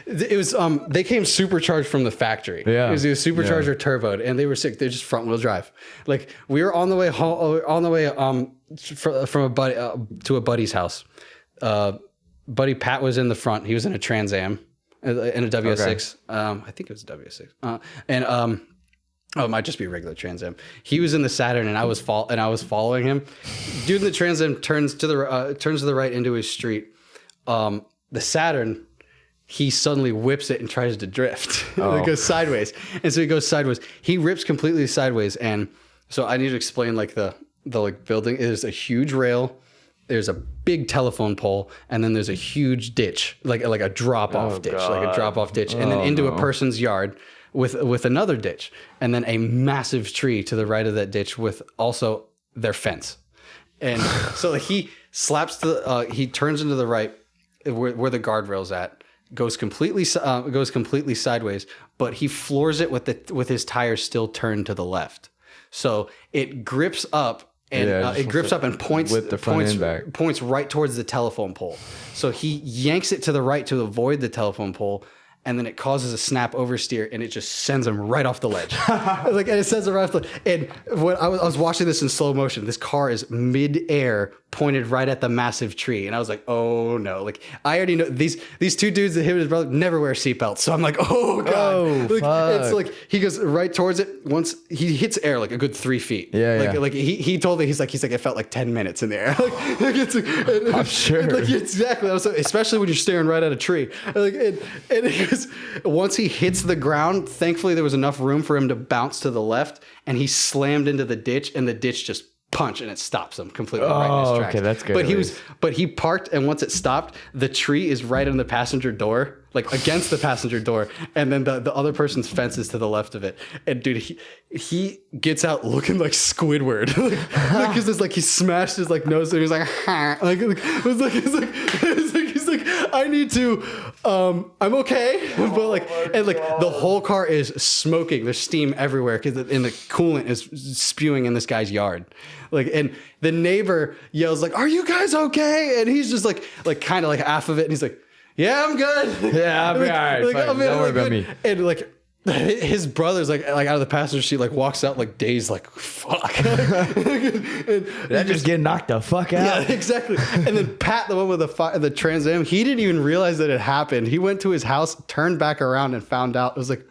It was they came supercharged from the factory. Yeah, it was supercharged or turboed, and they were sick. They're just front wheel drive. Like we were on the way from a buddy to a buddy's house. Buddy Pat was in the front. He was in a Trans Am, in a WS6. I think it was a WS6. It might just be a regular Trans Am. He was in the Saturn, and I was following him. Dude in the Trans Am turns to the right into his street. The Saturn, he suddenly whips it and tries to drift. It goes sideways, and so he goes sideways. He rips completely sideways, and so I need to explain like the like building. There's a huge rail. There's a big telephone pole, and then there's a huge ditch, like a drop-off ditch, and then into a person's yard with another ditch, and then a massive tree to the right of that ditch with also their fence. And so like, he turns into the right where the guardrail's at, goes completely sideways, but he floors it with his tires still turned to the left, so it grips up. And it grips up and points with the front end back. Points right towards the telephone pole. So he yanks it to the right to avoid the telephone pole, and then it causes a snap oversteer, and it just sends him right off the ledge. And it sends him right off the ledge. And when I was watching this in slow motion, this car is mid-air, pointed right at the massive tree, and I was like, "Oh no!" Like I already know these two dudes that him and his brother never wear seatbelts, so I'm like, "Oh god!" It's like he goes right towards it. Once he hits air, like a good 3 feet. Like he told me he's like it felt like 10 minutes in the air. I'm sure. Like exactly, especially when you're staring right at a tree. And it was, once he hits the ground, thankfully there was enough room for him to bounce to the left, and he slammed into the ditch, and the ditch just punch, and it stops him completely right in his tracks. Okay, that's good. But he parked, and once it stopped, the tree is right in the passenger door, like against the passenger door, and then the other person's fence is to the left of it. And dude, he gets out looking like Squidward, because it's like he smashed his like nose, and he's like, he's like, I need to, I'm okay, but like, and like the whole car is smoking. There's steam everywhere because and the coolant is spewing in this guy's yard. Like, and the neighbor yells like, "Are you guys okay?" And he's just like kind of like half of it, and he's like, "Yeah, I'm good. Yeah, I'll be all right. Don't worry about me." And like his brother's like out of the passenger seat, like walks out like dazed, like fuck. That just get knocked the fuck out. Yeah, exactly. And then Pat, the one with the Trans Am, he didn't even realize that it happened. He went to his house, turned back around, and found out. It was like,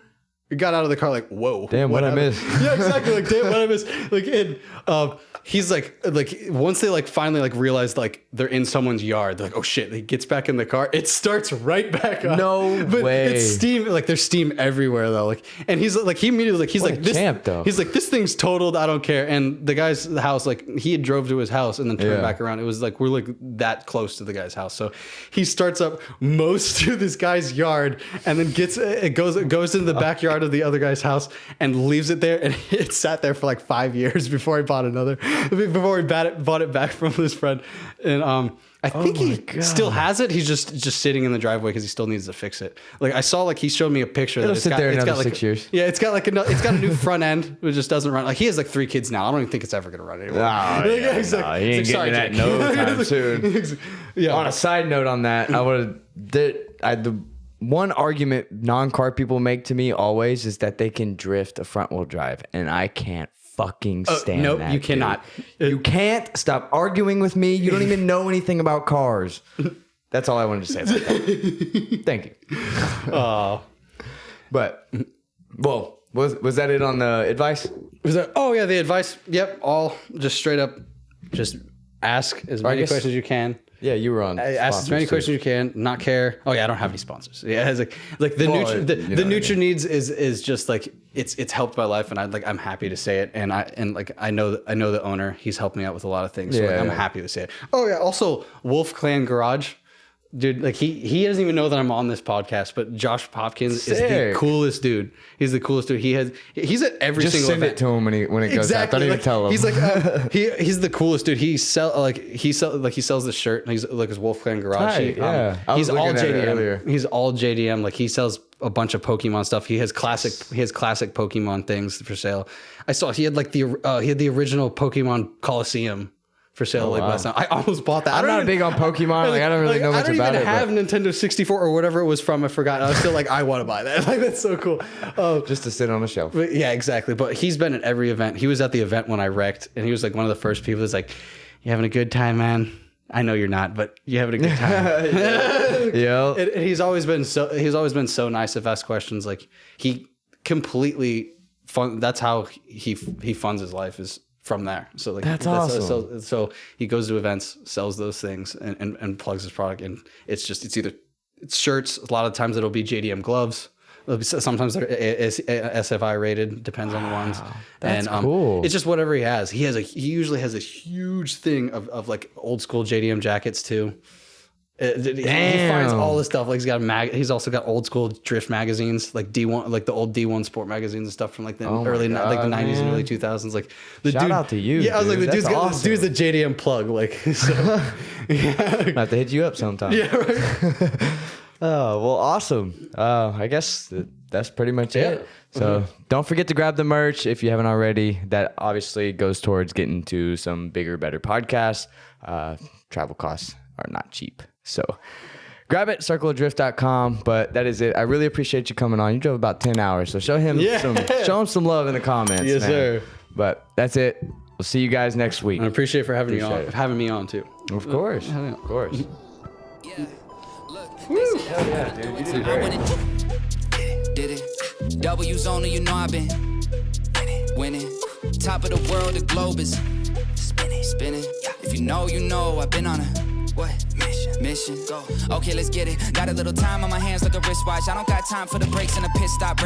he got out of the car like, whoa. Damn, what I missed. Yeah, exactly. Like, damn, what I missed. Like, and he's like once they like finally like realize like they're in someone's yard, they're like, oh shit. He gets back in the car. It starts right back up. No but way. It's steam. Like there's steam everywhere though. Like, and he's like, he immediately like, he's What like, a this champ, though. He's like, this thing's totaled. I don't care. And the guy's house, like he had drove to his house and then turned back around. It was like, we're like that close to the guy's house. So he starts up most to this guy's yard and then goes into the backyard of the other guy's house and leaves it there. And it sat there for like 5 years before he bought it back from his friend. And I think he still has it. He's just sitting in the driveway because he still needs to fix it. Like I saw, like he showed me a picture. It'll that sit there another like 6 years. Yeah, it's got like it's got a new front end. It just doesn't run. Like he has like 3 kids now. I don't even think it's ever gonna run anymore. He ain't getting that no time soon. Yeah. On a side note on that, the one argument non-car people make to me always is that they can drift a front wheel drive, and I can't fucking stand nope, that. you cannot. You can't. Stop arguing with me. You don't even know anything about cars. That's all I wanted to say about that. Thank you. Oh. But, well, was that it on the advice? Oh yeah, the advice. Yep, all just straight up, just ask as many questions as you can. Yeah, you were on. Ask as many questions as you can. Not care. Oh yeah, I don't have any sponsors. Yeah, it's like the Nutra Needs is just like it's helped my life, and I'm happy to say it. And I know the owner. He's helped me out with a lot of things. So I'm happy to say it. Oh yeah. Also, Wolf Clan Garage. Dude, like he doesn't even know that I'm on this podcast, but Josh Popkins is the coolest dude. He's the coolest dude. He's at every single event. Just send it to him when it goes out. Don't even tell him. He's like he's the coolest dude. He sells the shirt. And he's like his Wolfgang Garage. He's all JDM. He's all JDM. Like he sells a bunch of Pokemon stuff. He has classic Pokemon things for sale. I saw he had like the original Pokemon Coliseum for sale last night. I almost bought that. I'm not big on Pokemon. Like, I don't really know much about it. I don't even have Nintendo 64 or whatever it was from. I forgot. I was still like, I want to buy that. Like that's so cool. Just to sit on a shelf. But yeah, exactly. But he's been at every event. He was at the event when I wrecked, and he was like one of the first people that's like, "You having a good time, man?" I know you're not, but you having a good time. Yeah. And he's always been so nice if asked questions. Like he completely that's how he funds his life is from there. So like that's awesome. So he goes to events, sells those things, and plugs his product. And it's shirts. A lot of times it'll be JDM gloves. Sometimes they're SFI rated, depends on the ones. That's cool. It's just whatever he has. He usually has a huge thing of like old school JDM jackets too. He finds all this stuff. Like he's also got old school drift magazines, like D1, like the old D1 sport magazines and stuff from like the early, like the 90s and early 2000s. Like the shout out to you. Yeah, I was like, dude's the JDM plug. Like, so, yeah. I have to hit you up sometime. Yeah, right. Oh, well, awesome. I guess that's pretty much it. So don't forget to grab the merch if you haven't already. That obviously goes towards getting to some bigger, better podcasts. Travel costs are not cheap. So grab it, circleofdrift.com. But that is it. I really appreciate you coming on. You drove about 10 hours. So show him some love in the comments. Yes, man. Sir. But that's it. We'll see you guys next week. I appreciate for having me on too. Of course. Of course. Yeah. Look. Woo. Hell yeah, dude. You did great. Did it. W's only, you know I've been winning. Top of the world, the globe is spinning. If you know, you know I've been on a mission. Go. Okay, let's get it. Got a little time on my hands like a wristwatch. I don't got time for the breaks and the pit stop.